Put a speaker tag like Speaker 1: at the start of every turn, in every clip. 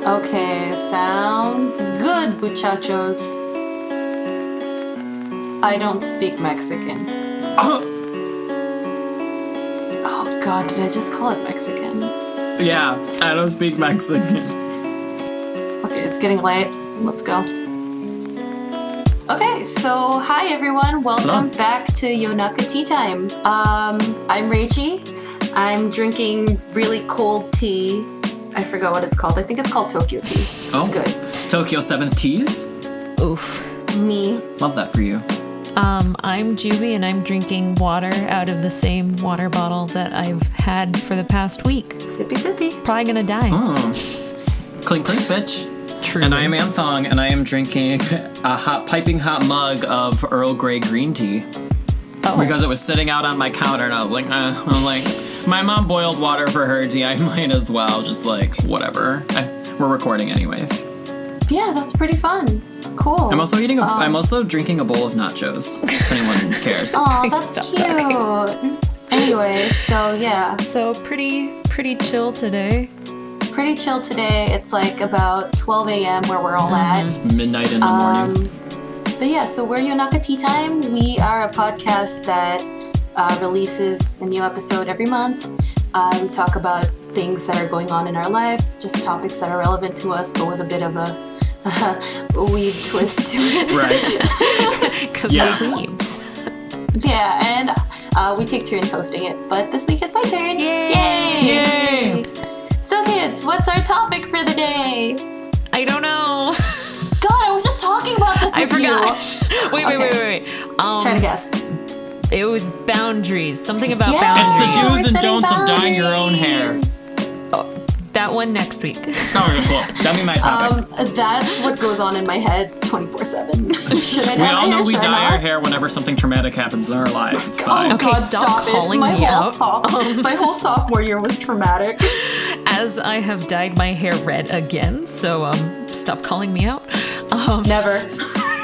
Speaker 1: Okay, sounds good, muchachos. I don't speak Mexican. Oh God, did I just call it Mexican?
Speaker 2: Yeah, I don't speak Mexican.
Speaker 1: Okay, it's getting late. Let's go. Okay, so hi everyone. Welcome back to Yonaka Tea Time. I'm Rachie. I'm drinking really cold tea. I forgot what it's called. I think it's called Tokyo tea.
Speaker 2: Oh,
Speaker 1: it's good.
Speaker 2: Tokyo 7 Teas?
Speaker 3: Oof.
Speaker 1: Me.
Speaker 2: Love that for you.
Speaker 3: I'm Juby, and I'm drinking water out of the same water bottle that I've had for the past week.
Speaker 1: Sippy sippy.
Speaker 3: Probably gonna die.
Speaker 2: Oh. Clink clink, bitch.
Speaker 3: True.
Speaker 2: And I am Anthong, and I am drinking a piping hot mug of Earl Grey green tea.
Speaker 3: Oh.
Speaker 2: Because it was sitting out on my counter, and I was like, my mom boiled water for her tea, I might as well, just like, whatever. We're recording anyways.
Speaker 1: Yeah, that's pretty fun. Cool.
Speaker 2: I'm also I'm also drinking a bowl of nachos, if anyone cares.
Speaker 1: Oh, that's cute. Anyway, so yeah.
Speaker 3: So pretty chill today.
Speaker 1: Pretty chill today. It's like about 12 a.m. where we're all at.
Speaker 2: It's midnight in the morning.
Speaker 1: But yeah, so we're Yonaka Tea Time. We are a podcast that releases a new episode every month. We talk about things that are going on in our lives, just topics that are relevant to us, but with a bit of a weeb twist to it.
Speaker 3: Right. Because we're weebs.
Speaker 1: Yeah, and we take turns hosting it. But this week is my turn.
Speaker 3: Yay!
Speaker 2: Yay!
Speaker 1: So kids, what's our topic for the day?
Speaker 3: I don't know.
Speaker 1: God, I was just talking about this with you.
Speaker 3: I forgot. Wait.
Speaker 1: Try to guess.
Speaker 3: It was boundaries. Something about
Speaker 1: Yeah,
Speaker 3: boundaries.
Speaker 2: It's the do's and don'ts
Speaker 1: boundaries.
Speaker 2: of dyeing your own hair.
Speaker 3: Oh, that one next week.
Speaker 2: Oh, cool. That'd be my topic.
Speaker 1: That's what goes on in my head 24/7. Should I
Speaker 2: We
Speaker 1: dye
Speaker 2: all
Speaker 1: my
Speaker 2: know
Speaker 1: hair?
Speaker 2: we
Speaker 1: Should I
Speaker 2: dye
Speaker 1: not?
Speaker 2: our hair whenever something traumatic happens in our lives. It's fine.
Speaker 3: Okay,
Speaker 1: God,
Speaker 3: stop calling
Speaker 1: it.
Speaker 3: me out.
Speaker 1: My whole sophomore year was traumatic.
Speaker 3: As I have dyed my hair red again, so stop calling me out.
Speaker 1: Never.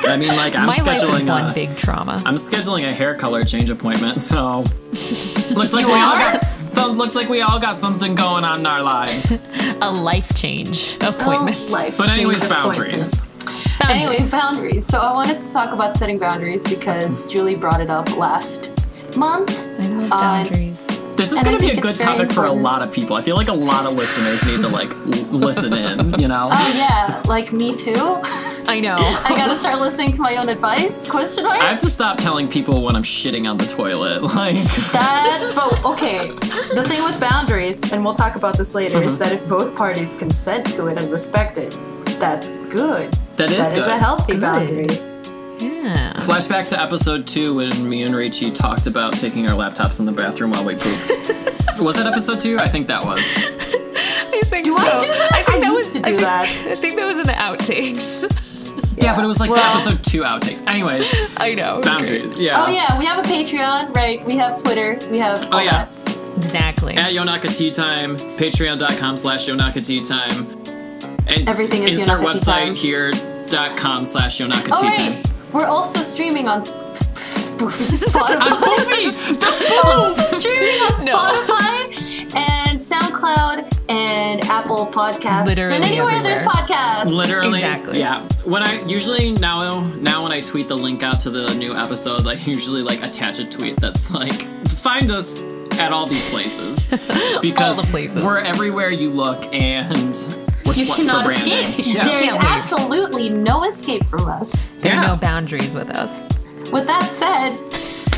Speaker 2: I mean, like, I'm
Speaker 3: my life is
Speaker 2: scheduling
Speaker 3: one big trauma.
Speaker 2: I'm scheduling a hair color change appointment, so looks like we all got something going on in our lives.
Speaker 3: A life change appointment.
Speaker 2: But anyways, boundaries.
Speaker 1: Anyways, boundaries. So I wanted to talk about setting boundaries because Julie brought it up last month.
Speaker 3: I love boundaries.
Speaker 2: This is going to be a good topic for a lot of people. I feel like a lot of listeners need to, like, listen in, you know?
Speaker 1: Oh, yeah. Like, me too.
Speaker 3: I know.
Speaker 1: I gotta start listening to my own advice? Question mark?
Speaker 2: I have to stop telling people when I'm shitting on the toilet. Like
Speaker 1: But, okay. The thing with boundaries, and we'll talk about this later, is that if both parties consent to it and respect it, that's good.
Speaker 2: That is good.
Speaker 1: That is a healthy boundary.
Speaker 3: Yeah.
Speaker 2: Flashback to episode 2 when me and Rachie talked about taking our laptops in the bathroom while we pooped. Was that episode 2? I think that was.
Speaker 3: I think so.
Speaker 1: Do I do that? I used to do that.
Speaker 3: I think that was in the outtakes.
Speaker 2: Yeah, but it was like the episode 2 outtakes. Anyways.
Speaker 3: I know.
Speaker 2: Boundaries.
Speaker 3: Great.
Speaker 2: Yeah.
Speaker 1: Oh, yeah. We have a Patreon, right? We have Twitter. We have all that.
Speaker 3: Exactly.
Speaker 2: At Yonaka Tea Time, patreon.com/Yonaka Tea Time. And
Speaker 1: everything is
Speaker 2: insert
Speaker 1: Yonaka Tea Time.
Speaker 2: website here.com/Yonaka
Speaker 1: Oh,
Speaker 2: Tea
Speaker 1: right.
Speaker 2: Time.
Speaker 1: We're also streaming on Spotify. Streaming on Spotify and SoundCloud and Apple Podcasts.
Speaker 3: Literally
Speaker 1: and anywhere
Speaker 3: everywhere.
Speaker 1: there's podcasts.
Speaker 2: Literally,
Speaker 3: Exactly.
Speaker 2: yeah. When I usually now when I tweet the link out to the new episodes, I usually like attach a tweet that's like, find us at all these places because
Speaker 3: All the places.
Speaker 2: we're everywhere you look and we're
Speaker 1: You
Speaker 2: sluts
Speaker 1: cannot
Speaker 2: for Brandon.
Speaker 1: escape.
Speaker 2: Yeah.
Speaker 1: There is
Speaker 3: Can't leave.
Speaker 1: absolutely no escape from us.
Speaker 3: There are
Speaker 2: Yeah.
Speaker 3: no boundaries with us.
Speaker 1: With that said,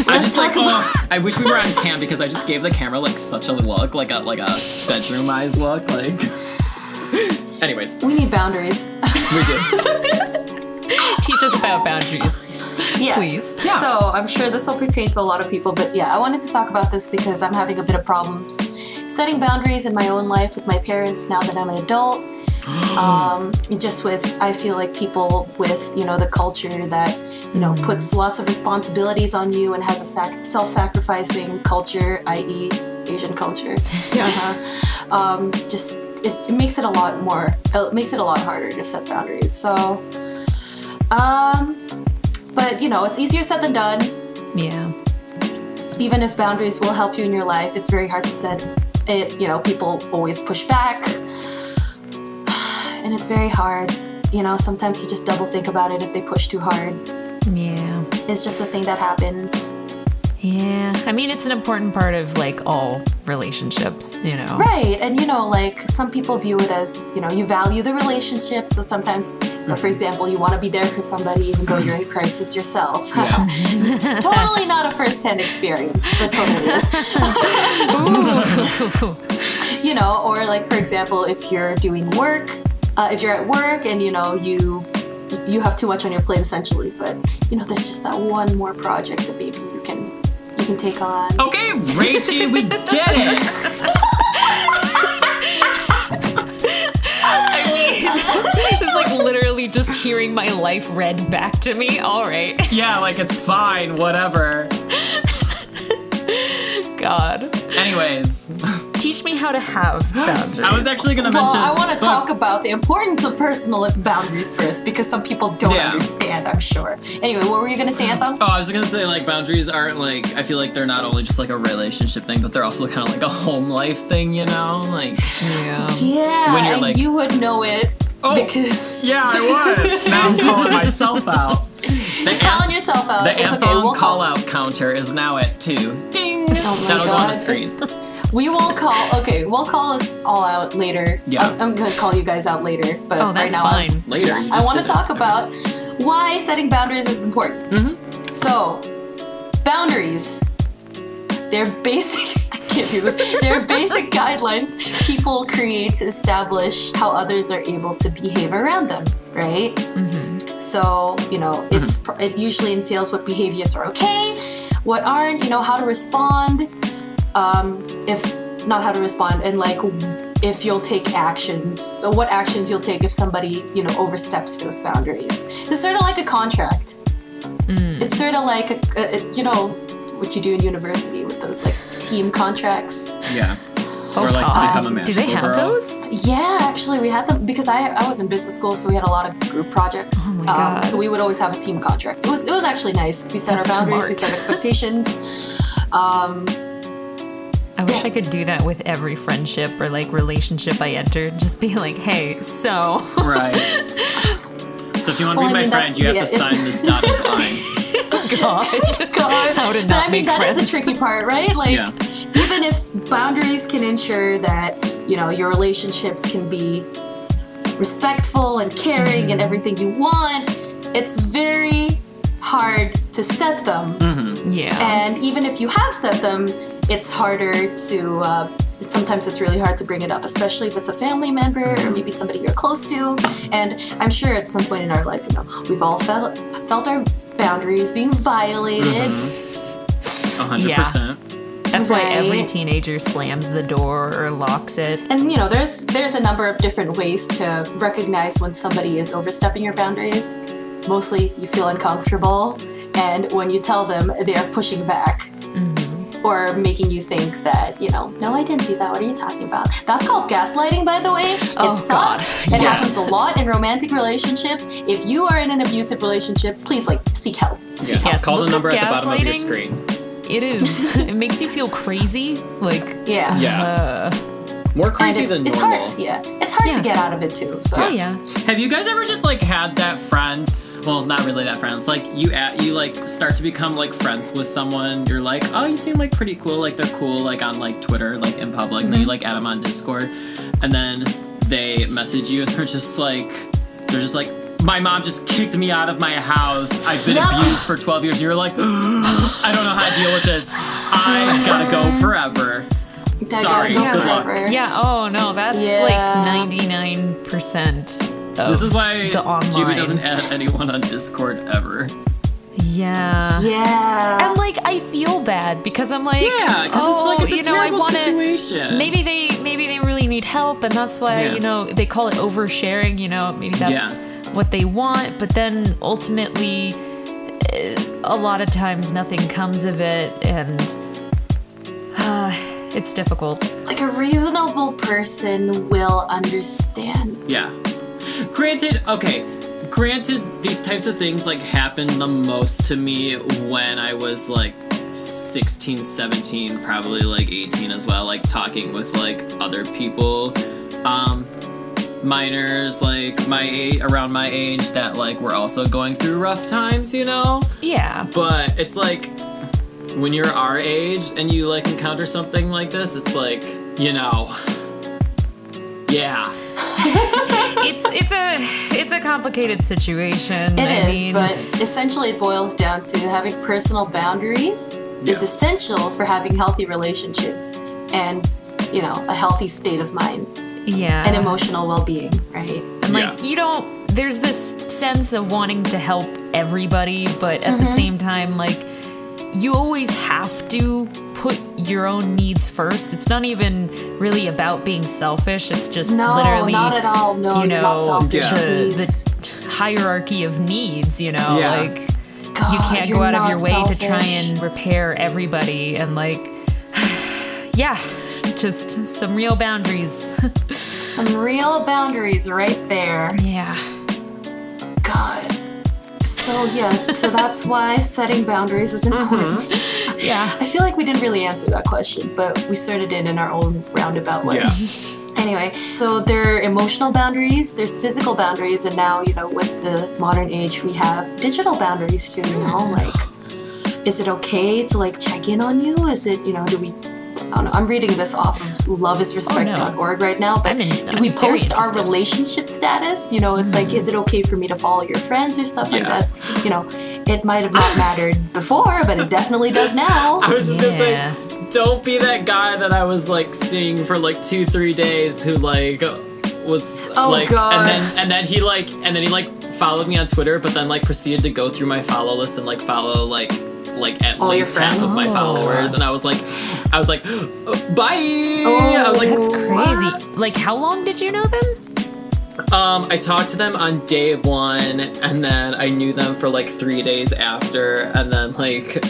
Speaker 2: I
Speaker 1: let's
Speaker 2: just
Speaker 1: talk about...
Speaker 2: I wish we were on cam because I just gave the camera like such a look, like a bedroom eyes look, like. Anyways,
Speaker 1: We need boundaries.
Speaker 2: we do.
Speaker 3: Teach us about boundaries.
Speaker 1: Yeah.
Speaker 3: Please.
Speaker 2: Yeah.
Speaker 1: So I'm sure this will pertain to a lot of people, but yeah, I wanted to talk about this because I'm having a bit of problems setting boundaries in my own life with my parents now that I'm an adult. Just with, I feel like people with, the culture that, puts lots of responsibilities on you and has a self-sacrificing culture, i.e. Asian culture.
Speaker 2: Yeah.
Speaker 1: It makes it a lot harder to set boundaries. So, but it's easier said than done.
Speaker 3: Yeah.
Speaker 1: Even if boundaries will help you in your life, it's very hard to set it. People always push back. and it's very hard. You know, sometimes you just double think about it if they push too hard.
Speaker 3: Yeah.
Speaker 1: It's just a thing that happens.
Speaker 3: Yeah. I mean, it's an important part of like all relationships, you know.
Speaker 1: Right. And, you know, like some people view it as, you know, you value the relationship. So sometimes, or for example, you want to be there for somebody even though you're in crisis yourself.
Speaker 2: Yeah.
Speaker 1: Totally not a first-hand experience, but totally is. You know, or like, for example, if you're doing work, if you're at work and, you know, you have too much on your plate essentially, but, you know, there's just that one more project that maybe you can take on.
Speaker 2: Okay, Rachie, we get it.
Speaker 3: I mean, it's like literally just hearing my life read back to me. All right.
Speaker 2: Yeah, like it's fine, whatever.
Speaker 3: God.
Speaker 2: Anyways.
Speaker 3: Teach me how to have boundaries.
Speaker 2: I was actually going to
Speaker 1: Well,
Speaker 2: mention...
Speaker 1: I want to talk about the importance of personal boundaries first, because some people don't understand, I'm sure. Anyway, what were you going to say, Anthem?
Speaker 2: Oh, I was going to say, like, boundaries aren't, like... I feel like they're not only just, like, a relationship thing, but they're also kind of like a home life thing, you know? Like...
Speaker 1: Yeah,
Speaker 2: when you're
Speaker 1: and
Speaker 2: like,
Speaker 1: you would know it because...
Speaker 2: Yeah, I would. Now I'm calling myself out.
Speaker 1: You're calling yourself out.
Speaker 2: The
Speaker 1: It's
Speaker 2: Anthem
Speaker 1: okay. We'll
Speaker 2: call-out counter is now at 2. Ding!
Speaker 1: Oh my
Speaker 2: That'll go on the
Speaker 1: God.
Speaker 2: screen.
Speaker 1: We will call... Okay, we'll call us all out later.
Speaker 2: Yeah.
Speaker 1: I'm going to call you guys out later, but
Speaker 3: Oh,
Speaker 1: right
Speaker 3: that's
Speaker 1: now...
Speaker 3: fine.
Speaker 2: Later, you
Speaker 1: I
Speaker 2: just
Speaker 1: want to
Speaker 2: did it.
Speaker 1: talk about why setting boundaries is important.
Speaker 2: Mm-hmm.
Speaker 1: So, boundaries. They're basic... I can't do this. They're basic guidelines people create to establish how others are able to behave around them, right?
Speaker 3: Mm-hmm.
Speaker 1: So, you know, it usually entails what behaviors are okay, what aren't, you know, how to respond, if not how to respond, and like if you'll take actions, or what actions you'll take if somebody, you know, oversteps those boundaries. It's sort of like a contract. It's sort of like you know, what you do in university with those like team contracts.
Speaker 2: Yeah. Or like to become a magical
Speaker 3: do they have
Speaker 2: girl.
Speaker 3: those?
Speaker 1: Yeah, actually we had them because I was in business school, so we had a lot of group projects.
Speaker 3: Oh my God.
Speaker 1: So we would always have a team contract. It was actually nice. We set
Speaker 3: That's
Speaker 1: our boundaries,
Speaker 3: smart.
Speaker 1: we set expectations.
Speaker 3: I wish I could do that with every friendship or like relationship I enter. Just be like, hey, so.
Speaker 2: Right. So if you want to
Speaker 1: Well,
Speaker 2: be my
Speaker 1: I mean,
Speaker 2: friend,
Speaker 1: that's-
Speaker 2: you have
Speaker 1: yeah,
Speaker 2: to sign this dotted line.
Speaker 3: God. How to
Speaker 1: But
Speaker 3: not
Speaker 1: I mean,
Speaker 3: make
Speaker 1: that is
Speaker 3: friends.
Speaker 1: the tricky part, right? Like,
Speaker 2: Yeah.
Speaker 1: even if boundaries can ensure that, you know, your relationships can be respectful and caring and everything you want, it's very hard to set them.
Speaker 3: Yeah.
Speaker 1: And even if you have set them, it's harder to, sometimes it's really hard to bring it up, especially if it's a family member or maybe somebody you're close to. And I'm sure at some point in our lives, you know, we've all felt our boundaries being violated.
Speaker 2: 100%.
Speaker 3: That's why every
Speaker 1: Right.
Speaker 3: teenager slams the door or locks it.
Speaker 1: And, you know, there's a number of different ways to recognize when somebody is overstepping your boundaries. Mostly you feel uncomfortable, and when you tell them, they're pushing back. Or making you think that, you know, no, I didn't do that. What are you talking about? That's called gaslighting, by the way.
Speaker 3: Oh,
Speaker 1: It sucks.
Speaker 3: God.
Speaker 1: It
Speaker 3: Yes.
Speaker 1: happens a lot in romantic relationships. If you are in an abusive relationship, please, like, seek help.
Speaker 2: Yeah.
Speaker 3: Yes,
Speaker 2: Call the
Speaker 3: look
Speaker 2: number
Speaker 3: up
Speaker 2: at the bottom of your
Speaker 3: gaslighting.
Speaker 2: screen.
Speaker 3: It is. It makes you feel crazy. Like,
Speaker 1: Yeah.
Speaker 2: Yeah. More
Speaker 1: And
Speaker 2: crazy
Speaker 1: it's,
Speaker 2: than
Speaker 1: it's
Speaker 2: normal.
Speaker 1: hard. Yeah. It's hard to
Speaker 3: Yeah.
Speaker 1: get out of it, too. So.
Speaker 3: oh yeah.
Speaker 2: Have you guys ever just like had that friend? Well, not really that friend. It's like you like start to become like friends with someone. You're like, oh, you seem like pretty cool. Like they're cool, like on like Twitter, like in public. And then you like add them on Discord, and then they message you, and they're just like, my mom just kicked me out of my house. I've been
Speaker 1: Yeah.
Speaker 2: abused for 12 years. And you're like, I don't know how to deal with this. I gotta go forever.
Speaker 1: I
Speaker 2: Sorry,
Speaker 1: gotta go
Speaker 2: good luck.
Speaker 1: forever.
Speaker 3: Yeah. Oh no, that's
Speaker 1: Yeah.
Speaker 3: like 99%.
Speaker 2: This is why
Speaker 3: the online.
Speaker 2: Juby doesn't add anyone on Discord ever.
Speaker 3: Yeah.
Speaker 1: Yeah.
Speaker 3: And like I feel bad because I'm like,
Speaker 2: Yeah, because it's a
Speaker 3: you know, I
Speaker 2: terrible
Speaker 3: wanna,
Speaker 2: situation.
Speaker 3: Maybe they really need help, and that's why
Speaker 2: Yeah.
Speaker 3: you know they call it oversharing. You know, maybe that's what they want, but then ultimately, a lot of times nothing comes of it, and it's difficult.
Speaker 1: Like, a reasonable person will understand.
Speaker 2: Yeah. Granted, these types of things like happened the most to me when I was like 16, 17, probably like 18 as well, like talking with like other people. minors like around my age that like were also going through rough times, you know?
Speaker 3: Yeah.
Speaker 2: But it's like when you're our age and you like encounter something like this, it's like, you know, yeah.
Speaker 3: It's a complicated situation.
Speaker 1: It is, but essentially it boils down to having personal boundaries is essential for having healthy relationships and, you know, a healthy state of mind.
Speaker 3: Yeah.
Speaker 1: And emotional well-being, right?
Speaker 3: And like there's this sense of wanting to help everybody, but at the same time, like, you always have to put your own needs first. It's not even really about being selfish. It's just literally,
Speaker 1: not at all. No,
Speaker 3: you know,
Speaker 1: you're not selfish.
Speaker 3: the hierarchy of needs, you know, like
Speaker 1: God,
Speaker 3: you can't go out of your way
Speaker 1: selfish.
Speaker 3: to try and repair everybody. And like, just some real boundaries.
Speaker 1: Some real boundaries right there.
Speaker 3: Yeah.
Speaker 1: God. So that's why setting boundaries is important.
Speaker 3: Yeah.
Speaker 1: I feel like we didn't really answer that question, but we sort of did in our own roundabout way.
Speaker 2: Yeah.
Speaker 1: Anyway, so there are emotional boundaries, there's physical boundaries, and now, you know, with the modern age, we have digital boundaries too, you know? Like, is it okay to, like, check in on you? Is it, you know, I don't know. I'm reading this off of loveisrespect.org right now, but do we post our relationship status? You know, it's like, is it okay for me to follow your friends or stuff like that? You know, it might have not mattered before, but it definitely does now.
Speaker 2: I was just gonna say, don't be that guy that I was like seeing for like 2-3 days who like was
Speaker 1: God.
Speaker 2: and then he followed me on Twitter, but then like proceeded to go through my follow list and like follow like at
Speaker 1: all
Speaker 2: least half of my followers, and I was like, bye. I was like,
Speaker 3: that's crazy. Like, how long did you know them?
Speaker 2: I talked to them on day 1, and then I knew them for like 3 days after, and then like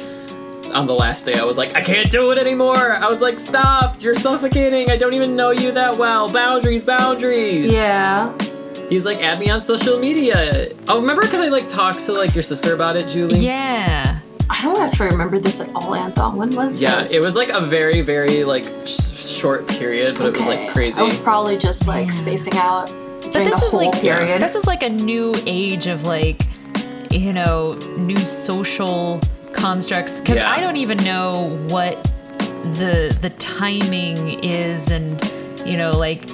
Speaker 2: on the last day I was like, I can't do it anymore. I was like, stop, you're suffocating. I don't even know you that well. Boundaries.
Speaker 1: Yeah.
Speaker 2: He's like, add me on social media. Oh, remember because I like talked to like your sister about it, Julie?
Speaker 3: Yeah.
Speaker 1: I don't actually remember this at all, Anton. When was this?
Speaker 2: Yeah, it was like a very, very like short period, but it was like crazy.
Speaker 1: I was probably just like spacing out during the whole period.
Speaker 3: This is like a new age of like, you know, new social constructs, because I don't even know what the timing is, and you know, like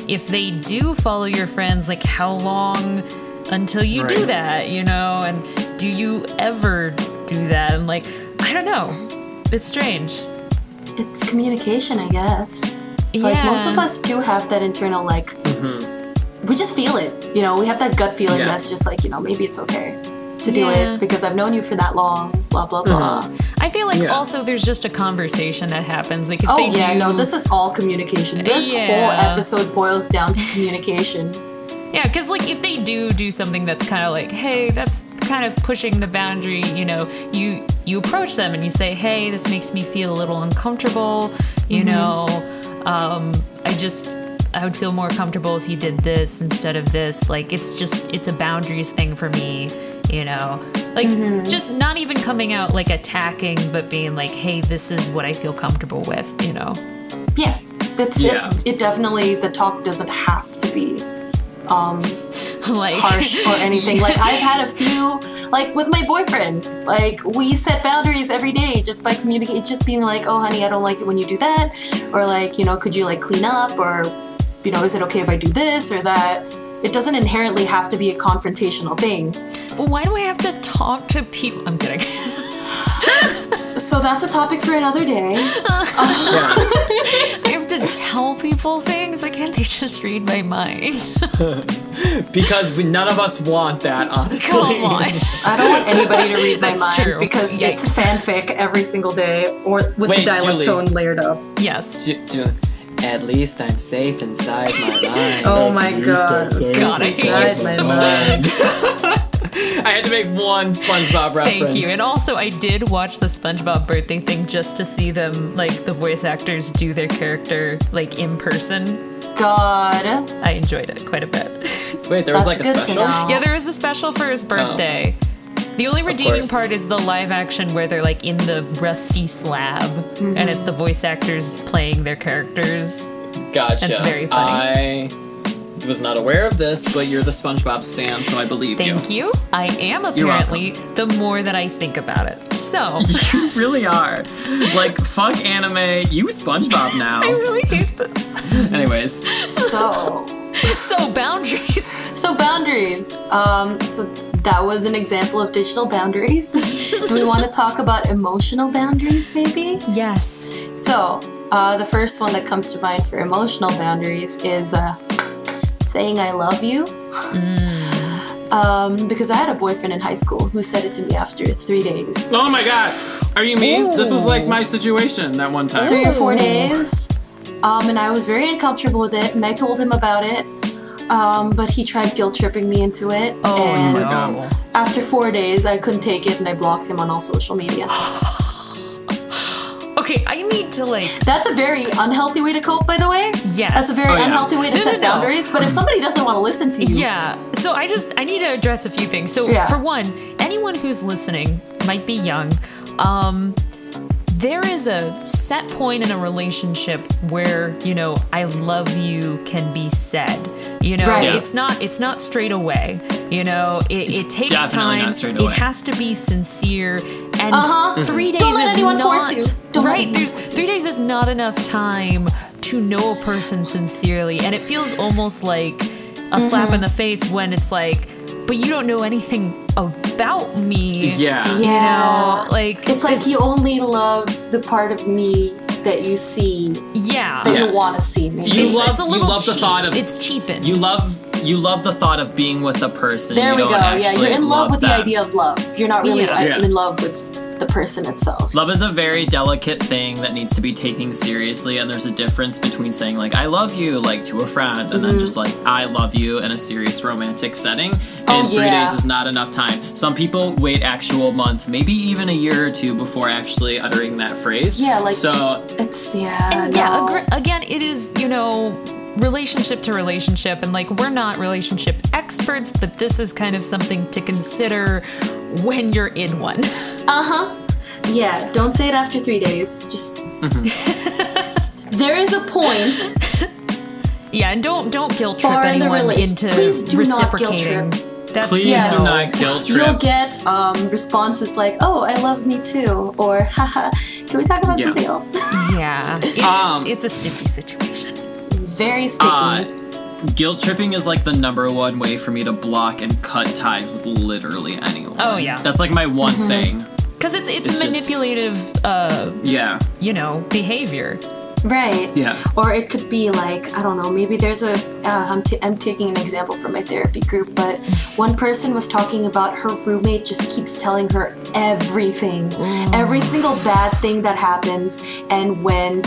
Speaker 3: if they do follow your friends, like how long until you do that, you know, and do you ever do that? And like, I don't know, it's strange.
Speaker 1: It's communication, I guess. Like most of us do have that internal like we just feel it, you know, we have that gut feeling that's just like, you know, maybe it's okay to do it because I've known you for that long, blah blah blah.
Speaker 3: I feel like also there's just a conversation that happens, like if
Speaker 1: this is all communication. This whole episode boils down to communication.
Speaker 3: Yeah, because like if they do something that's kind of like, hey, that's kind of pushing the boundary, you know, you approach them and you say, hey, this makes me feel a little uncomfortable, you know, I would feel more comfortable if you did this instead of this. Like, it's a boundaries thing for me, you know, like just not even coming out like attacking, but being like, hey, this is what I feel comfortable with, you know?
Speaker 1: Yeah, it definitely, the talk doesn't have to be like harsh or anything. Like I've had a few, like with my boyfriend, like we set boundaries every day just by communicating, just being like, oh honey, I don't like it when you do that, or like, you know, could you like clean up, or you know, is it okay if I do this or that? It doesn't inherently have to be a confrontational thing.
Speaker 3: But why do I have to talk to people? I'm kidding.
Speaker 1: So that's a topic for another day.
Speaker 3: I have to tell people things. Why can't they just read my mind?
Speaker 2: Because none of us want that, honestly.
Speaker 3: Come on.
Speaker 1: I don't want anybody to read my mind
Speaker 3: true.
Speaker 1: because it's fanfic every single day, or with the dialect
Speaker 2: Julie.
Speaker 1: tone layered up.
Speaker 3: Yes.
Speaker 2: At least I'm safe inside my mind.
Speaker 1: Oh my god.
Speaker 3: God,
Speaker 1: Inside my mind.
Speaker 2: I had to make one SpongeBob reference.
Speaker 3: Thank you. And also, I did watch the SpongeBob birthday thing just to see them, like, the voice actors do their character, like, in person.
Speaker 1: God.
Speaker 3: I enjoyed it quite a bit.
Speaker 2: Wait, there was like a special?
Speaker 3: Yeah, there was a special for his birthday. The only redeeming part is the live action where they're, like, in the rusty slab, and it's the voice actors playing their characters.
Speaker 2: Gotcha.
Speaker 3: That's very funny.
Speaker 2: was not aware of this, but you're the SpongeBob stan, so I believe you.
Speaker 3: Thank you. I am apparently the more that I think about it. So
Speaker 2: You really are. Like, fuck anime, you SpongeBob now.
Speaker 3: I really hate this.
Speaker 2: Anyways.
Speaker 1: So
Speaker 3: boundaries.
Speaker 1: So boundaries. So that was an example of digital boundaries. Do we want to talk about emotional boundaries, maybe?
Speaker 3: Yes.
Speaker 1: So, the first one that comes to mind for emotional boundaries is saying I love you. Because I had a boyfriend in high school who said it to me after 3 days.
Speaker 2: Oh my god. Are you me?
Speaker 3: Ooh.
Speaker 2: This was like my situation that one time.
Speaker 1: 3 or 4 days. And I was very uncomfortable with it, and I told him about it. But he tried guilt tripping me into it.
Speaker 3: Oh,
Speaker 1: and
Speaker 2: my God.
Speaker 1: after 4 days, I couldn't take it, and I blocked him on all social media.
Speaker 3: Okay, I need to
Speaker 1: That's a very unhealthy way to cope, by the way.
Speaker 3: Yes.
Speaker 1: That's a very unhealthy way to
Speaker 3: No,
Speaker 1: set
Speaker 3: no, no.
Speaker 1: boundaries. But if somebody doesn't want to listen to you,
Speaker 3: Yeah. So I need to address a few things. So for one, anyone who's listening might be young. There is a set point in a relationship where, I love you can be said.
Speaker 1: Right. Yeah.
Speaker 3: It's not straight away. It takes
Speaker 2: definitely
Speaker 3: time.
Speaker 2: not straight away.
Speaker 3: It has to be sincere. And 3 days
Speaker 1: Don't let
Speaker 3: is
Speaker 1: anyone
Speaker 3: not,
Speaker 1: force you. Don't let
Speaker 3: right.
Speaker 1: anyone
Speaker 3: There's
Speaker 1: force you.
Speaker 3: 3 days is not enough time to know a person sincerely, and it feels almost like a slap in the face when it's like, but you don't know anything about me.
Speaker 2: Yeah.
Speaker 1: It's like you only love the part of me that you see, that you want to see. Maybe.
Speaker 2: You love
Speaker 3: it's a little
Speaker 2: the
Speaker 3: cheap.
Speaker 2: thought of
Speaker 3: It's cheapened.
Speaker 2: You love the thought of being with the person.
Speaker 1: There
Speaker 2: you
Speaker 1: we
Speaker 2: don't
Speaker 1: go. Yeah,
Speaker 2: actually
Speaker 1: you're in love with the
Speaker 2: them.
Speaker 1: idea of love. You're not really
Speaker 3: Yeah.
Speaker 1: in love with the person itself.
Speaker 2: Love is a very delicate thing that needs to be taken seriously, and there's a difference between saying like I love you like to a friend and then just like I love you in a serious romantic setting. And 3 days is not enough time. Some people wait actual months, maybe even a year or two before actually uttering that phrase.
Speaker 1: Yeah, like
Speaker 2: so
Speaker 1: it's
Speaker 3: again, it is, relationship to relationship, and we're not relationship experts, but this is kind of something to consider when you're in one.
Speaker 1: Yeah, don't say it after 3 days. Just there is a point.
Speaker 3: Yeah, and don't guilt trip
Speaker 1: Far in the
Speaker 3: anyone
Speaker 1: rela-
Speaker 3: into
Speaker 1: Please do not guilt
Speaker 3: reciprocating.
Speaker 1: trip.
Speaker 2: please do not guilt trip.
Speaker 1: You'll get responses like, "Oh, I love me too," or "Haha, can we talk about something else?"
Speaker 3: Yeah, it's a sticky situation.
Speaker 1: It's very sticky.
Speaker 2: Guilt tripping is like the number one way for me to block and cut ties with literally anyone.
Speaker 3: Oh, yeah.
Speaker 2: That's like my one thing.
Speaker 3: Because it's
Speaker 2: just-
Speaker 3: manipulative,
Speaker 2: Yeah.
Speaker 3: behavior.
Speaker 1: Right.
Speaker 2: Yeah.
Speaker 1: Or it could be like, I don't know, maybe there's I'm taking an example from my therapy group, but one person was talking about her roommate just keeps telling her everything, every single bad thing that happens. And when,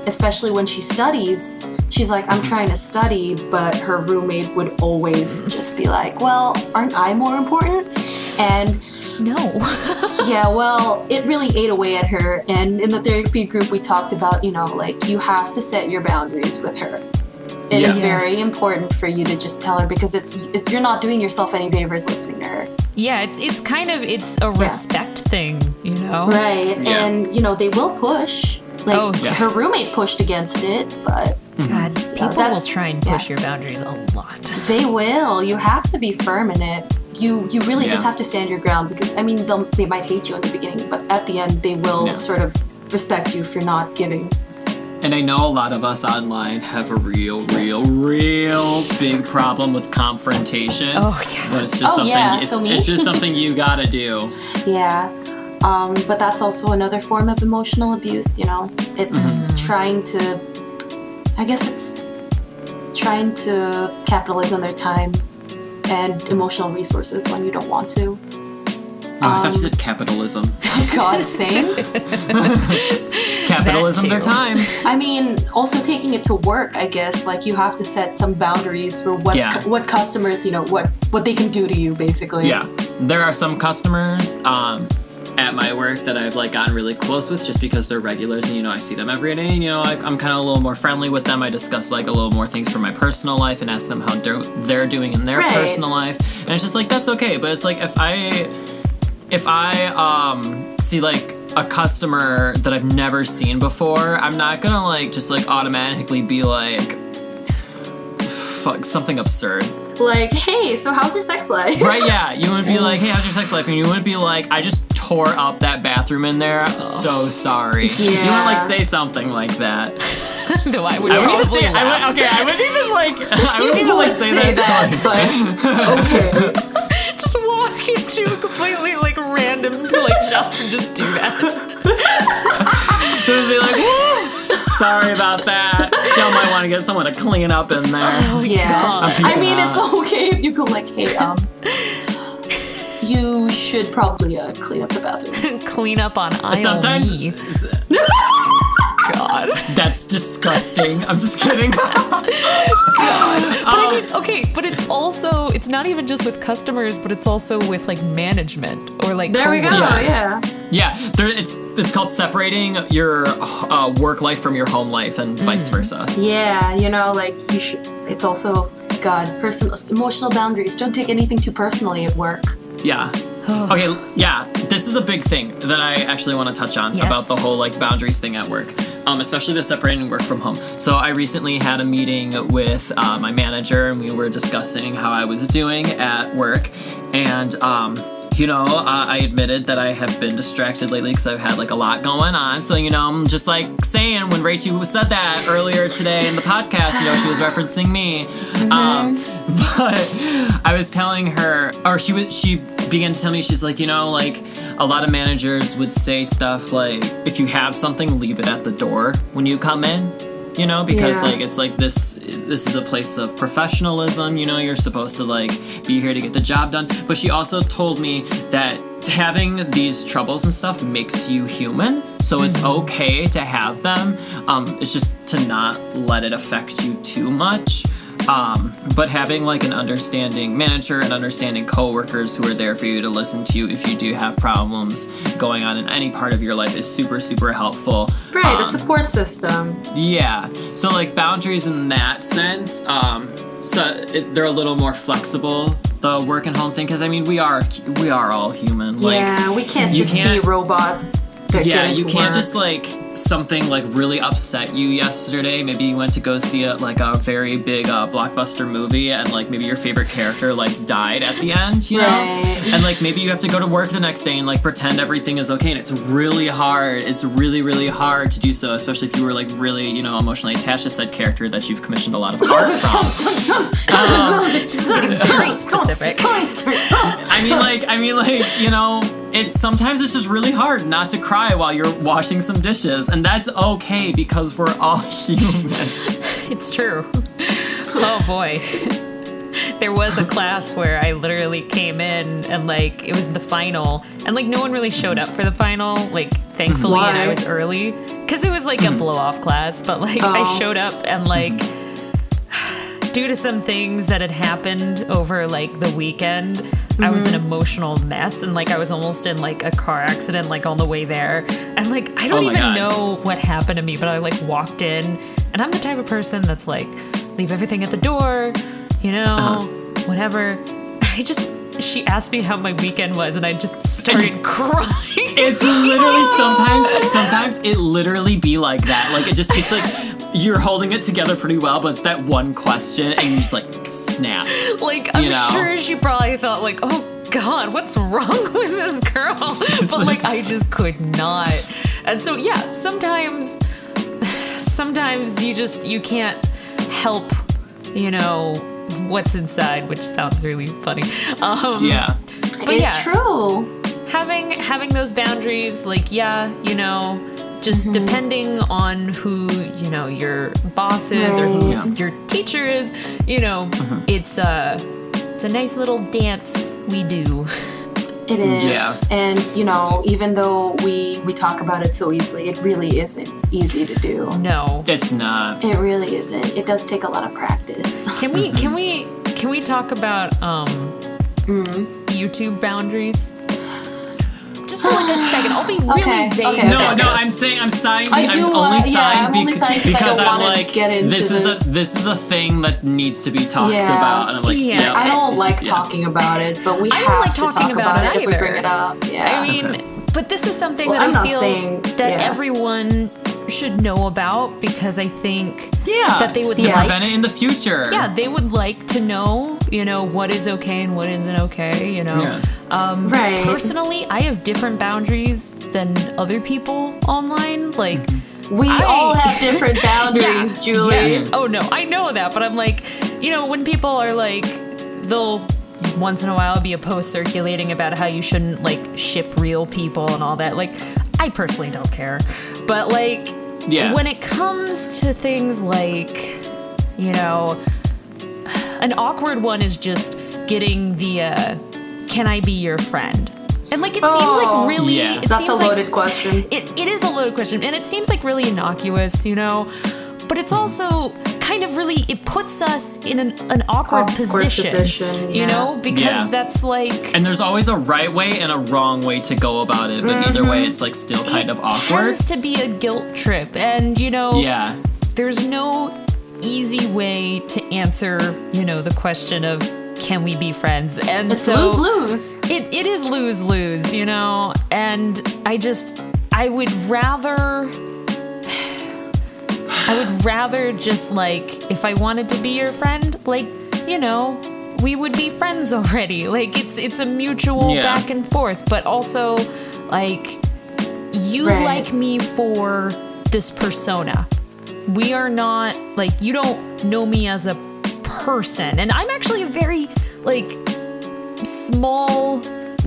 Speaker 1: especially when she studies, she's like, I'm trying to study, but her roommate would always just be like, well, aren't I more important? And
Speaker 3: No.
Speaker 1: yeah, well, it really ate away at her. And in the therapy group, we talked about, you have to set your boundaries with her. It is very important for you to just tell her, because it's you're not doing yourself any favors listening to her.
Speaker 3: Yeah, it's a respect thing,
Speaker 1: Right.
Speaker 2: Yeah.
Speaker 1: And, they will push. Her roommate pushed against it, but
Speaker 3: God, people will try and push
Speaker 1: yeah.
Speaker 3: your boundaries a lot.
Speaker 1: they will. You have to be firm in it. You really just have to stand your ground, because, they might hate you in the beginning, but at the end, they will sort of respect you for not giving.
Speaker 2: And I know a lot of us online have a real big problem with confrontation.
Speaker 3: Oh, yeah.
Speaker 2: But it's just
Speaker 1: me.
Speaker 2: it's just something you gotta do.
Speaker 1: Yeah. But that's also another form of emotional abuse, It's trying to capitalize on their time and emotional resources when you don't want to.
Speaker 2: I thought you said capitalism.
Speaker 1: God, same.
Speaker 2: Capitalism, their
Speaker 3: too.
Speaker 2: time.
Speaker 1: Also taking it to work, I guess. You have to set some boundaries for what customers, what they can do to you, basically.
Speaker 2: Yeah. There are some customers at my work that I've gotten really close with just because they're regulars and I see them every day and I'm kind of a little more friendly with them. I discuss a little more things from my personal life and ask them how they're doing in their personal life, and it's just that's okay. But it's if I see a customer that I've never seen before, I'm not gonna just automatically be something absurd.
Speaker 1: Like, hey, so how's your sex life?
Speaker 2: Right, yeah. You wouldn't be like, hey, how's your sex life? And you wouldn't be like, I just tore up that bathroom in there. So sorry.
Speaker 1: Yeah.
Speaker 2: You would like say something like that.
Speaker 3: No, I would
Speaker 2: I wouldn't even
Speaker 3: probably
Speaker 2: say
Speaker 3: laugh.
Speaker 2: I wouldn't even like say that.
Speaker 1: But okay.
Speaker 3: Just walk into a completely like random like shop and just do that.
Speaker 2: So it'd be like, woo! Sorry about that. Y'all might want to get someone to clean up in there.
Speaker 3: Oh,
Speaker 1: Yeah.
Speaker 3: God.
Speaker 1: I mean, it's okay if you go like, hey, you should probably clean up the bathroom.
Speaker 3: Clean up on aisle
Speaker 2: Sometimes.
Speaker 3: me. God.
Speaker 2: That's disgusting. I'm just kidding.
Speaker 3: God. But I mean, okay, but it's not even just with customers, but it's also with like management or like
Speaker 1: There we go.
Speaker 3: coworkers.
Speaker 1: Yeah.
Speaker 2: Yeah, it's called separating your work life from your home life and vice versa.
Speaker 1: Yeah, you know, like you should. It's also personal emotional boundaries. Don't take anything too personally at work.
Speaker 2: Yeah. Okay, yeah, this is a big thing that I actually want to touch on
Speaker 3: Yes.
Speaker 2: about the whole like boundaries thing at work, especially the separating work from home. So I recently had a meeting with my manager, and we were discussing how I was doing at work, and I admitted that I have been distracted lately because I've had like a lot going on. So, I'm just like saying when Rachie said that earlier today in the podcast, she was referencing me. But I was telling her, or she began to tell me, she's like, like a lot of managers would say stuff like, if you have something, leave it at the door when you come in. Because like it's like this is a place of professionalism, you're supposed to like be here to get the job done. But she also told me that having these troubles and stuff makes you human. So it's okay to have them. It's just to not let it affect you too much. But having like an understanding manager and understanding coworkers who are there for you to listen to you if you do have problems going on in any part of your life is super, super helpful.
Speaker 1: Right, a support system.
Speaker 2: Yeah. So like boundaries in that sense, they're a little more flexible. The work and home thing, because I mean we are all human. Like,
Speaker 1: we can't just be robots.
Speaker 2: You can't just like something like really upset you yesterday. Maybe you went to go see a very big blockbuster movie, and like maybe your favorite character like died at the end, you know?
Speaker 1: Right.
Speaker 2: And like maybe you have to go to work the next day and like pretend everything is okay, and it's really hard. It's really, really hard to do so, especially if you were like really, emotionally attached to said character that you've commissioned a lot of art from.
Speaker 3: It's getting very specific.
Speaker 2: I mean like, it's sometimes it's just really hard not to cry while you're washing some dishes, and that's okay because we're all human.
Speaker 3: It's true. Oh boy. There was a class where I literally came in and like it was the final, and like no one really showed up for the final, like thankfully.
Speaker 1: Why?
Speaker 3: And I was early because it was like a blow off class, but like I showed up and like due to some things that had happened over like the weekend, I was an emotional mess, and like I was almost in like a car accident like on the way there, and like I don't even know what happened to me, but I like walked in, and I'm the type of person that's like leave everything at the door, whatever. She asked me how my weekend was, and I just started crying.
Speaker 2: It's literally sometimes it literally be like that. Like it just takes like you're holding it together pretty well, but it's that one question and you just like snap.
Speaker 3: Like I'm sure she probably thought like, oh God, what's wrong with this girl? But like I just could not. And so yeah, sometimes you can't help, what's inside, which sounds really funny.
Speaker 1: But
Speaker 3: it's
Speaker 1: true.
Speaker 3: Having those boundaries, like just depending on who your boss is or who your teacher is, it's a nice little dance we do.
Speaker 1: It is.
Speaker 2: Yeah.
Speaker 1: And even though we talk about it so easily, it really isn't easy to do.
Speaker 3: No,
Speaker 2: it's not.
Speaker 1: It really isn't. It does take a lot of practice.
Speaker 3: Can we talk about YouTube boundaries? Just for like a second. I'll be really vague.
Speaker 1: Okay.
Speaker 2: No, I'm sighing.
Speaker 1: I'm only sighing
Speaker 2: because
Speaker 1: I
Speaker 2: I'm
Speaker 1: don't
Speaker 2: like,
Speaker 1: want to get into
Speaker 2: this is a thing that needs to be talked about, and I'm like,
Speaker 1: I don't like talking about it, but we have to talk about it if we bring it up. Yeah.
Speaker 3: I mean, but this is something that
Speaker 1: I'm
Speaker 3: I
Speaker 1: not
Speaker 3: feel
Speaker 1: saying,
Speaker 3: that everyone should know about, because I think that they would
Speaker 2: to prevent it in the future.
Speaker 3: Yeah, they would like to know, what is okay and what isn't okay,
Speaker 1: Right.
Speaker 3: Personally, I have different boundaries than other people online. Like,
Speaker 1: we all have different boundaries, Julie.
Speaker 3: Yes. Oh, no, I know that. But I'm like, when people are like, they'll once in a while be a post circulating about how you shouldn't, like, ship real people and all that. Like, I personally don't care. But, like, when it comes to things like, an awkward one is just getting the, can I be your friend? And, like, it seems like really...
Speaker 2: Yeah.
Speaker 1: That's a loaded question.
Speaker 3: It is a loaded question. And it seems like really innocuous, But it's also kind of really... It puts us in an awkward position, Because that's like...
Speaker 2: And there's always a right way and a wrong way to go about it. But either way, it's, like, still kind of awkward.
Speaker 3: It tends to be a guilt trip. And, there's no easy way to answer, the question of... Can we be friends? And
Speaker 1: it's
Speaker 3: so
Speaker 1: lose-lose.
Speaker 3: It is lose-lose, And I would rather just, like, if I wanted to be your friend, like, we would be friends already. Like, it's a mutual back and forth, but also, like, you like me for this persona. We are not, like, you don't know me as a person, and I'm actually a very, like, small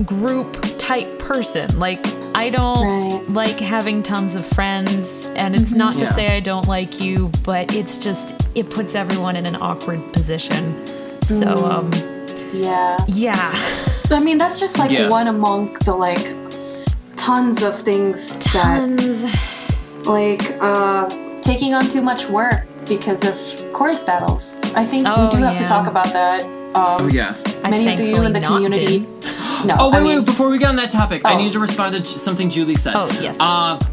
Speaker 3: group type person. Like, I don't like having tons of friends, and it's not to say I don't like you, but it's just, it puts everyone in an awkward position. So,
Speaker 1: yeah. I mean, that's just, like, one among the, like, tons of things that, like, taking on too much work because of chorus battles. I think we do have to talk about that. Many of you in the community. No,
Speaker 2: wait, before we get on that topic, I need to respond to something Julie said.
Speaker 3: Oh, yes.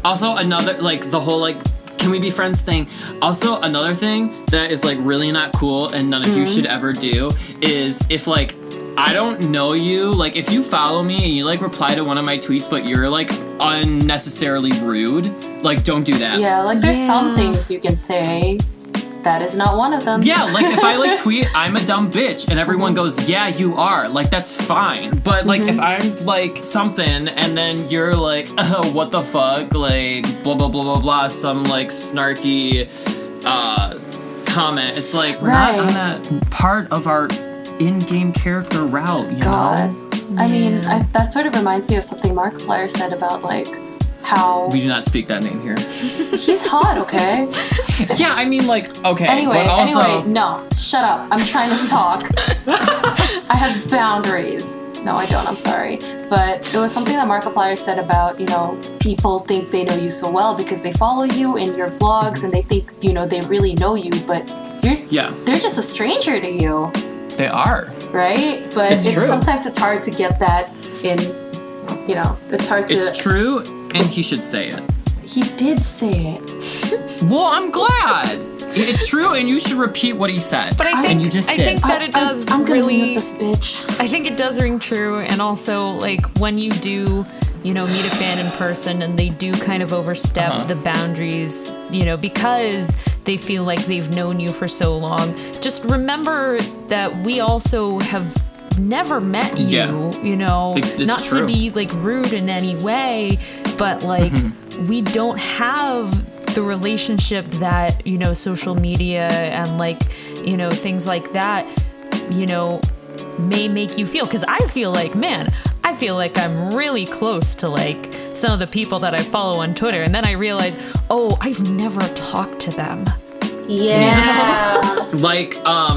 Speaker 2: Also, another, like, the whole, like, can we be friends thing. Also, another thing that is, like, really not cool and none of you should ever do is if, like, I don't know you, like, if you follow me and you, like, reply to one of my tweets, but you're, like, unnecessarily rude, like, don't do that.
Speaker 1: Yeah, like, there's some things you can say. That is not one of them.
Speaker 2: Yeah, like, if I, like, tweet, I'm a dumb bitch, and everyone goes, yeah, you are. Like, that's fine. But, like, if I'm, like, something, and then you're like, oh, what the fuck? Like, blah, blah, blah, blah, blah, some, like, snarky comment. It's like, we're not on that part of our in-game character route, you know?
Speaker 1: I mean, that sort of reminds me of something Markiplier said about, like, how...
Speaker 2: We do not speak that name here.
Speaker 1: He's hot, okay?
Speaker 2: Yeah, I mean, like, okay.
Speaker 1: Anyway,
Speaker 2: but also...
Speaker 1: no, shut up. I'm trying to talk. I have boundaries. No, I don't, I'm sorry. But it was something that Markiplier said about, people think they know you so well because they follow you in your vlogs and they think, they really know you, but they're just a stranger to you.
Speaker 2: They are.
Speaker 1: Right? But sometimes it's hard to get that in, it's hard to...
Speaker 2: It's true, and he should say it.
Speaker 1: He did say it.
Speaker 2: Well, I'm glad. It's true, and you should repeat what he said.
Speaker 3: But I
Speaker 2: you just did.
Speaker 3: think that it does
Speaker 1: I'm gonna
Speaker 3: really...
Speaker 1: mute this bitch.
Speaker 3: I think it does ring true, and also, like, when you do, meet a fan in person and they do kind of overstep the boundaries, because they feel like they've known you for so long, just remember that we also have never met you, not
Speaker 2: true.
Speaker 3: to be, like, rude in any way, but, like, we don't have the relationship that, social media and, like, things like that, may make you feel. Because I feel like, I'm really close to, like, some of the people that I follow on Twitter. And then I realize, I've never talked to them.
Speaker 1: Yeah.
Speaker 2: Like,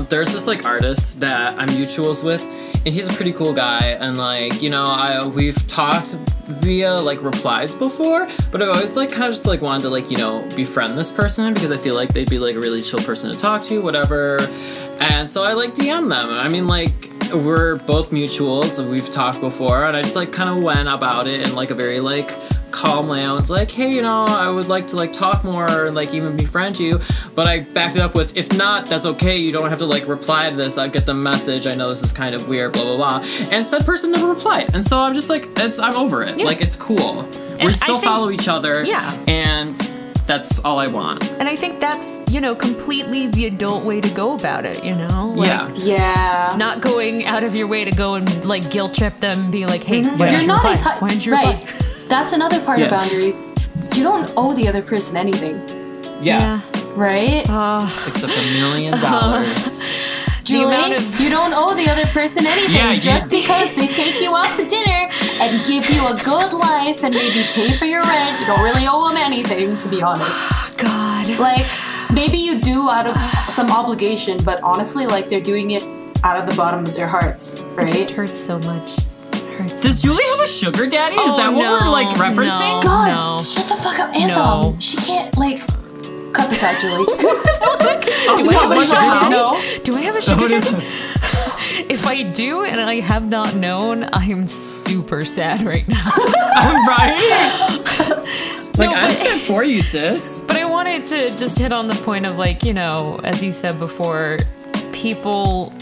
Speaker 2: there's this, like, artist that I'm mutuals with, and he's a pretty cool guy, and, like, we've talked via, like, replies before, but I've always, like, kind of just, like, wanted to, like, befriend this person, because I feel like they'd be, like, a really chill person to talk to, whatever, and so I, like, DM them. I mean, like, we're both mutuals, and we've talked before, and I just, like, kind of went about it in, like, a very, like, calm way. I was like, hey, I would like to, like, talk more and, like, even befriend you, but I backed it up with, if not, that's okay, you don't have to, like, reply to this, I'll get the message, I know this is kind of weird, blah, blah, blah, and said person never replied, and so I'm just like, I'm over it, like, it's cool. We still follow each other, and That's all I want.
Speaker 3: And I think that's, completely the adult way to go about it,
Speaker 1: Yeah.
Speaker 3: Not going out of your way to go and, like, guilt trip them and be like, hey, why
Speaker 1: You're
Speaker 3: didn't you
Speaker 1: not
Speaker 3: reply? Why didn't you reply?
Speaker 1: Right. That's another part of boundaries. You don't owe the other person anything.
Speaker 2: Yeah.
Speaker 1: Right?
Speaker 2: Except $1 million.
Speaker 1: Julie, you don't owe the other person anything just because they take you out to dinner and give you a good life and maybe pay for your rent. You don't really owe them anything, to be honest.
Speaker 3: God.
Speaker 1: Like, maybe you do out of some obligation, but honestly, like, they're doing it out of the bottom of their hearts, right?
Speaker 3: It just hurts so much.
Speaker 2: Does Julie have a sugar daddy? Is that what we're, like, referencing?
Speaker 1: God, shut the fuck up, Anthem.
Speaker 3: No.
Speaker 1: She can't, like... Cut this out, Julie.
Speaker 3: Do I have a sugar daddy?
Speaker 1: No.
Speaker 3: Do I have a sugar daddy? If I do and I have not known, I am super sad right now.
Speaker 2: Right? Like, I'm sad for you, sis.
Speaker 3: But I wanted to just hit on the point of, like, as you said before, people,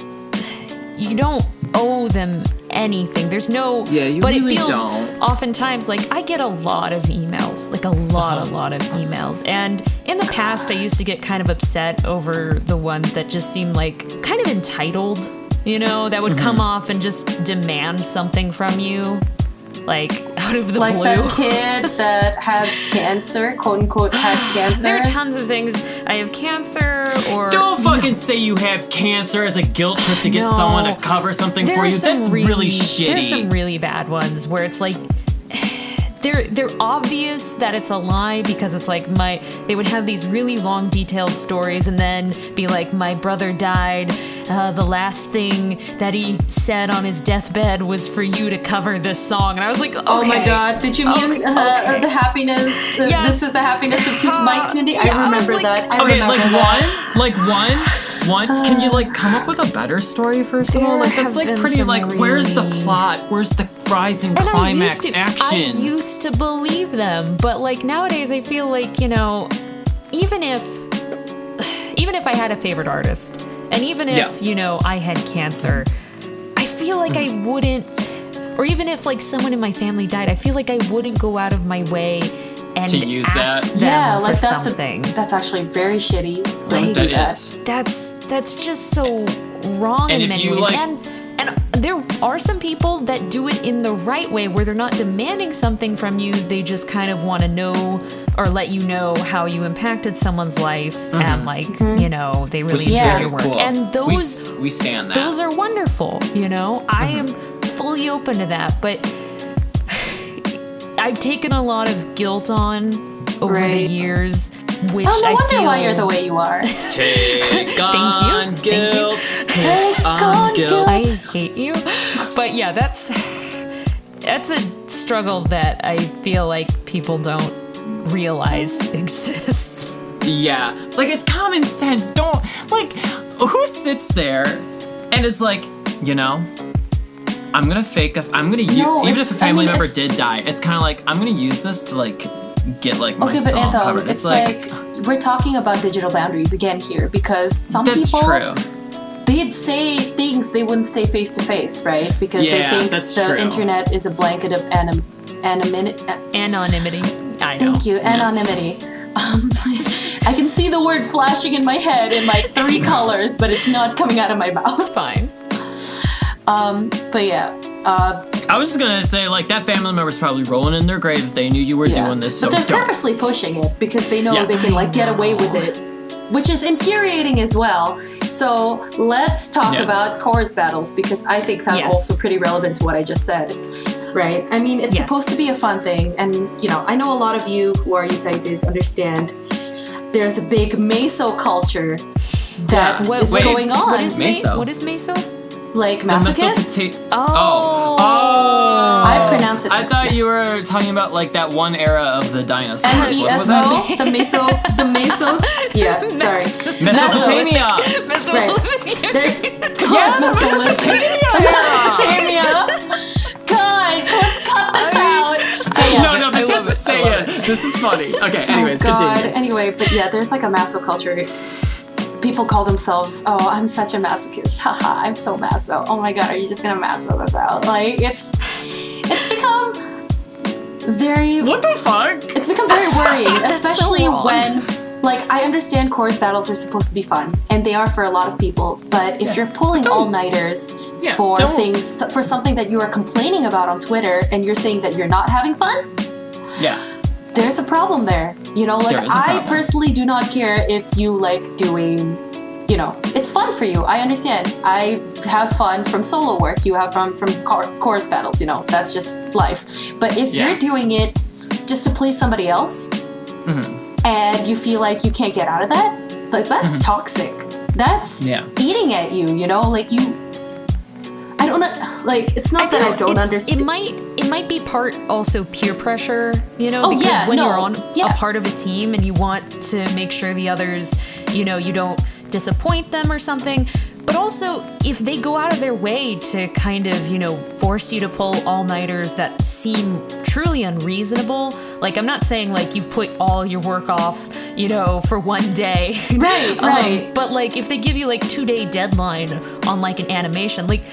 Speaker 3: you don't owe them anything. There's no...
Speaker 2: Yeah, you
Speaker 3: but
Speaker 2: really
Speaker 3: it feels
Speaker 2: don't.
Speaker 3: Oftentimes, like, I get a lot of emails. Like, a lot of emails. And in the past, I used to get kind of upset over the ones that just seemed like kind of entitled, that would come off and just demand something from you. Like, out of the blue.
Speaker 1: Like that kid that had cancer, quote unquote, had cancer.
Speaker 3: There are tons of things. I have cancer, or...
Speaker 2: Don't fucking say you have cancer as a guilt trip to get someone to cover something for you. That's really shitty.
Speaker 3: There's some really bad ones where it's like... They're obvious that it's a lie because it's like they would have these really long detailed stories and then be like, my brother died, the last thing that he said on his deathbed was for you to cover this song. And I was like, okay.
Speaker 1: Oh my god, did you mean the happiness, this is the happiness of Toots My Community? I remember that. I remember that.
Speaker 2: One, can you, like, come up with a better story first of all? Like, that's, like, pretty, like, where's the plot? Where's the rise and climax action?
Speaker 3: I used to believe them, but, like, nowadays I feel like, even if I had a favorite artist, and even if, I had cancer, I feel like I wouldn't, or even if, like, someone in my family died, I feel like I wouldn't go out of my way and
Speaker 2: to use
Speaker 3: ask
Speaker 2: that.
Speaker 3: them
Speaker 1: like,
Speaker 3: for
Speaker 1: that's
Speaker 3: something.
Speaker 1: That's actually very shitty. Don't do that.
Speaker 3: That's just so wrong in many ways. And there are some people that do it in the right way where they're not demanding something from you. They just kind of want to know or let you know how you impacted someone's life and, like, they really enjoy your work.
Speaker 2: Cool.
Speaker 3: And those
Speaker 2: we stand that.
Speaker 3: Those are wonderful. I am fully open to that, but I've taken a lot of guilt on over the years, which
Speaker 1: no wonder
Speaker 3: feel...
Speaker 1: why you're the way you are.
Speaker 2: Take on guilt.
Speaker 1: Take on guilt.
Speaker 3: I hate you. But yeah, that's a struggle that I feel like people don't realize exists.
Speaker 2: Yeah, like, it's common sense. Don't, like, who sits there and is like, I'm gonna use, even if a family member did die, it's kind of like, I'm gonna use this to, like, get, like, my song
Speaker 1: Anthem,
Speaker 2: covered.
Speaker 1: it's like, we're talking about digital boundaries again here, because some people, they'd say things they wouldn't say face to face, right? Because they think the internet is a blanket of anonymity.
Speaker 3: I know.
Speaker 1: Thank you, anonymity. I can see the word flashing in my head in, like, 3 colors, but it's not coming out of my mouth.
Speaker 3: It's fine.
Speaker 1: But yeah.
Speaker 2: I was just gonna say, like, that family member's probably rolling in their grave if they knew you were doing this.
Speaker 1: But they're purposely pushing it because they know they can, like, get away with it, which is infuriating as well. So let's talk about chorus battles, because I think that's also pretty relevant to what I just said, right? I mean, it's supposed to be a fun thing, and I know a lot of you who are Utaites understand there's a big meso culture that is going on.
Speaker 3: What is meso? What is meso?
Speaker 1: Like masochist? I pronounce it.
Speaker 2: I thought you were talking about, like, that one era of the dinosaurs.
Speaker 1: M-E-S-O? The meso? Yeah, sorry.
Speaker 2: Mesopotamia!
Speaker 1: Right. There's...
Speaker 2: Mesopotamia!
Speaker 1: God, let's cut this out.
Speaker 2: No, this has to stay in. This is funny. Okay, anyways, continue.
Speaker 1: Anyway, but yeah, there's, like, a maso culture. People call themselves, I'm such a masochist. Haha, I'm so maso. Oh my god, are you just gonna maso this out? Like, it's become very...
Speaker 2: What the fuck?
Speaker 1: It's become very worrying,
Speaker 3: That's
Speaker 1: especially
Speaker 3: so wrong.
Speaker 1: when... Like, I understand chorus battles are supposed to be fun, and they are for a lot of people, but if you're pulling all-nighters for something that you are complaining about on Twitter, and you're saying that you're not having fun, there's a problem there. You know, like, I personally do not care if you like doing, you know, it's fun for you. I understand. I have fun from solo work. You have fun from chorus battles, you know, that's just life. But if you're doing it just to please somebody else, and you feel like you can't get out of that, like, that's toxic. That's eating at you, you know? Like, I don't know, like, it's not that I don't understand.
Speaker 3: It might be part also peer pressure, you know? Because when you're on a part of a team and you want to make sure the others, you know, you don't disappoint them or something. But also, if they go out of their way to kind of, you know, force you to pull all-nighters that seem truly unreasonable, like, I'm not saying, like, you've put all your work off, you know, for one day.
Speaker 1: Right.
Speaker 3: But, like, if they give you, like, 2-day deadline on, like, an animation, like,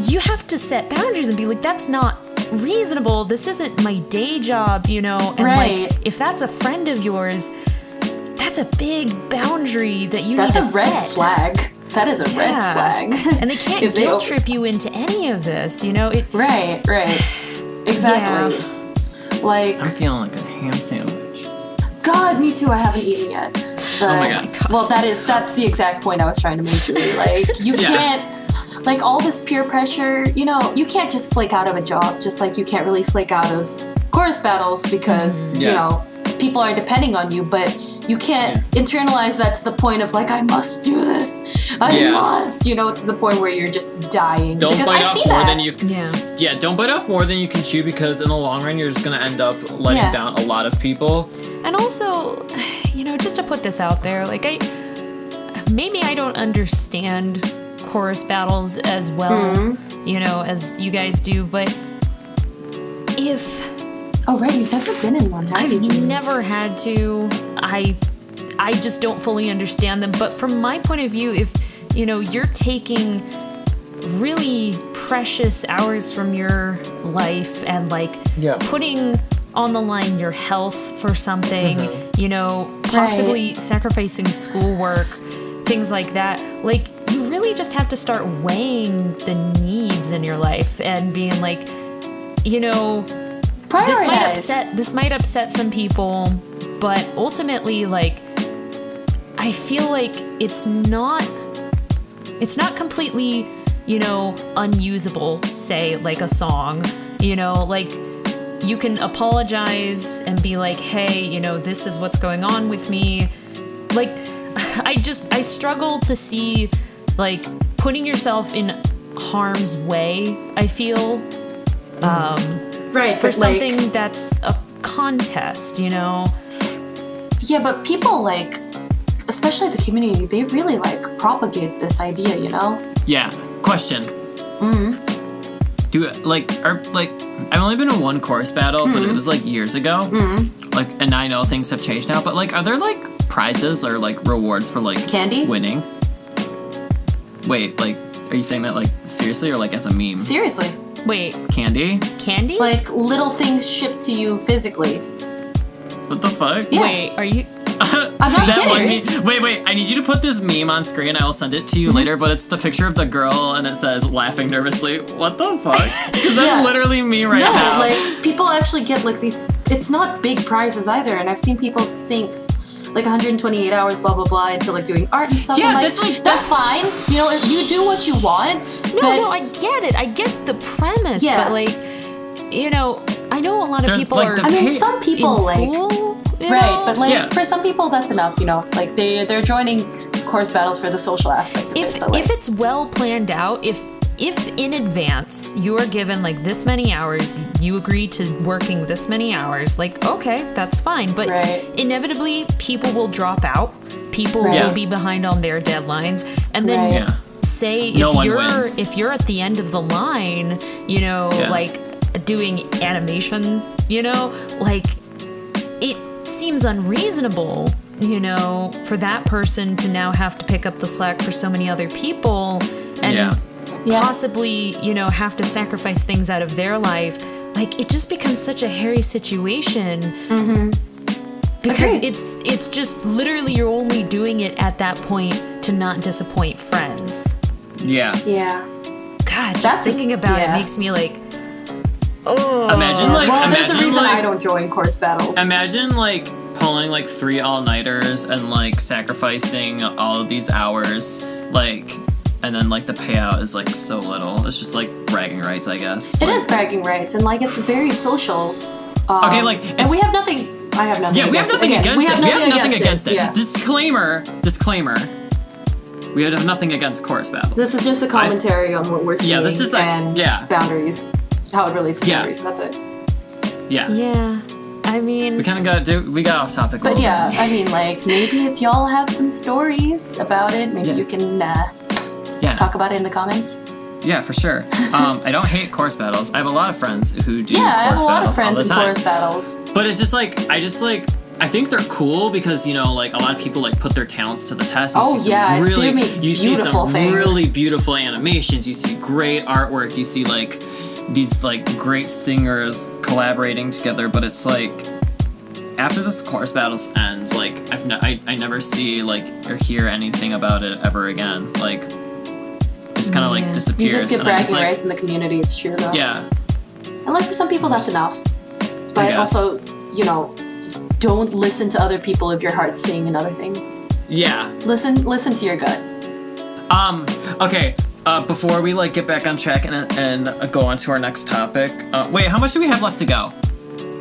Speaker 3: you have to set boundaries and be like, that's not reasonable. This isn't my day job, you know? And, like, if that's a friend of yours, that's a big boundary that you need to set.
Speaker 1: That's a red flag. That is a red flag.
Speaker 3: And they can't guilt trip you into any of this, you know?
Speaker 1: Right. Exactly.
Speaker 3: Yeah.
Speaker 1: Like,
Speaker 2: I'm feeling like a ham sandwich.
Speaker 1: God, me too. I haven't eaten yet. But,
Speaker 2: oh my God.
Speaker 1: Well, that's the exact point I was trying to make, Julie. Like, you can't, like, all this peer pressure, you know, you can't just flake out of a job, just like you can't really flake out of chorus battles because, you know, people are depending on you, but you can't internalize that to the point of, like, I must do this. I must, you know, to the point where you're just dying.
Speaker 2: Don't
Speaker 1: because
Speaker 2: bite
Speaker 1: I've
Speaker 2: off
Speaker 1: seen
Speaker 2: more
Speaker 1: that.
Speaker 2: than you can. Yeah, don't bite off more than you can chew, because in the long run, you're just going to end up letting down a lot of people.
Speaker 3: And also, you know, just to put this out there, like, maybe I don't understand chorus battles as well, you know, as you guys do, but if...
Speaker 1: Oh, right, you've never been in one, have you?
Speaker 3: I've never had to. I just don't fully understand them. But from my point of view, if, you know, you're taking really precious hours from your life and, like, putting on the line your health for something, you know, possibly sacrificing schoolwork, things like that, like, you really just have to start weighing the needs in your life and being like, you know... This might upset some people, but ultimately, like, I feel like it's not completely, you know, unusable, say, like a song, you know, like, you can apologize and be like, hey, you know, this is what's going on with me. Like, I struggle to see, like, putting yourself in harm's way, I feel. For something, like, that's a contest, you know?
Speaker 1: Yeah, but people, like, especially the community, they really, like, propagate this idea, you know?
Speaker 2: Yeah. Question. I've only been in one chorus battle, but it was, like, years ago. Like, and I know things have changed now, but, like, are there, like, prizes or, like, rewards for, like,
Speaker 1: candy
Speaker 2: winning? Wait, like, are you saying that, like, seriously or, like, as a meme?
Speaker 1: Seriously.
Speaker 3: Wait.
Speaker 2: Candy?
Speaker 1: Like, little things shipped to you physically.
Speaker 2: What the fuck?
Speaker 1: Yeah.
Speaker 3: Wait, are you...
Speaker 1: I'm not kidding.
Speaker 2: Wait, I need you to put this meme on screen. I will send it to you later, but it's the picture of the girl and it says, laughing nervously. What the fuck? Because that's literally me right now.
Speaker 1: Like, people actually get, like, these... It's not big prizes either, and I've seen people sink, like, 128 hours, blah, blah, blah, into, like, doing art and stuff.
Speaker 2: Yeah,
Speaker 1: and, that's fine. You know, you do what you want.
Speaker 3: No, I get it. I get the premise.
Speaker 1: Yeah.
Speaker 3: But, like, you know, I know a lot of people
Speaker 2: like,
Speaker 3: are...
Speaker 1: I mean, some people,
Speaker 3: in school,
Speaker 1: like... Right, but, like, for some people, that's enough, you know? Like, they're joining chorus battles for the social aspect of it. But, like,
Speaker 3: if it's well planned out, if in advance you are given, like, this many hours, you agree to working this many hours, like, okay, that's fine. But inevitably, people will drop out. People will be behind on their deadlines. And then say if you're at the end of the line, you know, like, doing animation, you know, like, it seems unreasonable, you know, for that person to now have to pick up the slack for so many other people and possibly, you know, have to sacrifice things out of their life like it just becomes such a hairy situation. Because it's just literally you're only doing it at that point to not disappoint friends.
Speaker 2: Yeah.
Speaker 3: God, just thinking about it makes me like, oh.
Speaker 2: Imagine like,
Speaker 1: there's a reason I don't join course battles.
Speaker 2: Imagine like pulling like 3 all-nighters and like sacrificing all of these hours, like, and then like the payout is like so little. It's just like bragging rights, I guess.
Speaker 1: It is bragging rights, and like it's very social.
Speaker 2: Okay, like,
Speaker 1: and we have nothing. I have nothing.
Speaker 2: Yeah, we have nothing against it. We have nothing against it.
Speaker 1: Yeah.
Speaker 2: Disclaimer. We have nothing against course battles.
Speaker 1: This is just a commentary on what we're seeing.
Speaker 2: Yeah, this is like,
Speaker 1: and boundaries, how it relates to boundaries. That's it.
Speaker 2: Yeah.
Speaker 3: Yeah. I mean,
Speaker 2: we got off topic.
Speaker 1: But yeah, I mean, like maybe if y'all have some stories about it, maybe you can talk about it in the comments.
Speaker 2: Yeah, for sure. I don't hate course battles. I have a lot of friends who do.
Speaker 1: Yeah,
Speaker 2: course
Speaker 1: I have a lot of
Speaker 2: battles
Speaker 1: friends
Speaker 2: all
Speaker 1: in
Speaker 2: the time.
Speaker 1: course battles.
Speaker 2: But it's just like I think they're cool because, you know, like a lot of people like put their talents to the test. You see some really beautiful animations. You see great artwork. You see like these like great singers collaborating together. But it's like after this course battles ends, like I never see like or hear anything about it ever again. Like it just kind of like disappears.
Speaker 1: You just get bragging rights in the community. It's true though.
Speaker 2: Yeah.
Speaker 1: And like for some people that's enough. But also, you know, don't listen to other people if your heart's saying another thing.
Speaker 2: Yeah.
Speaker 1: Listen to your gut.
Speaker 2: Okay. Before we like get back on track and go on to our next topic. Wait, how much do we have left to go?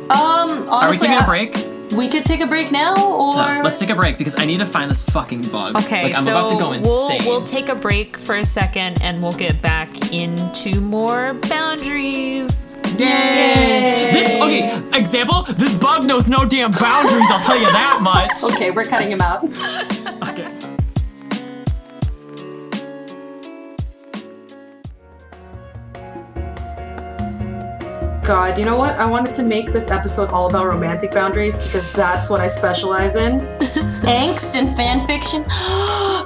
Speaker 1: Honestly,
Speaker 2: are we taking a break?
Speaker 1: We could take a break now, or
Speaker 2: let's take a break because I need to find this fucking bug.
Speaker 3: Okay,
Speaker 2: like, I'm about to go insane.
Speaker 3: We'll take a break for a second and we'll get back into more boundaries.
Speaker 2: Yay! Example, this bug knows no damn boundaries, I'll tell you that much.
Speaker 1: Okay, we're cutting him out.
Speaker 2: Okay.
Speaker 1: God, you know what? I wanted to make this episode all about romantic boundaries because that's what I specialize in. Angst and fan fiction.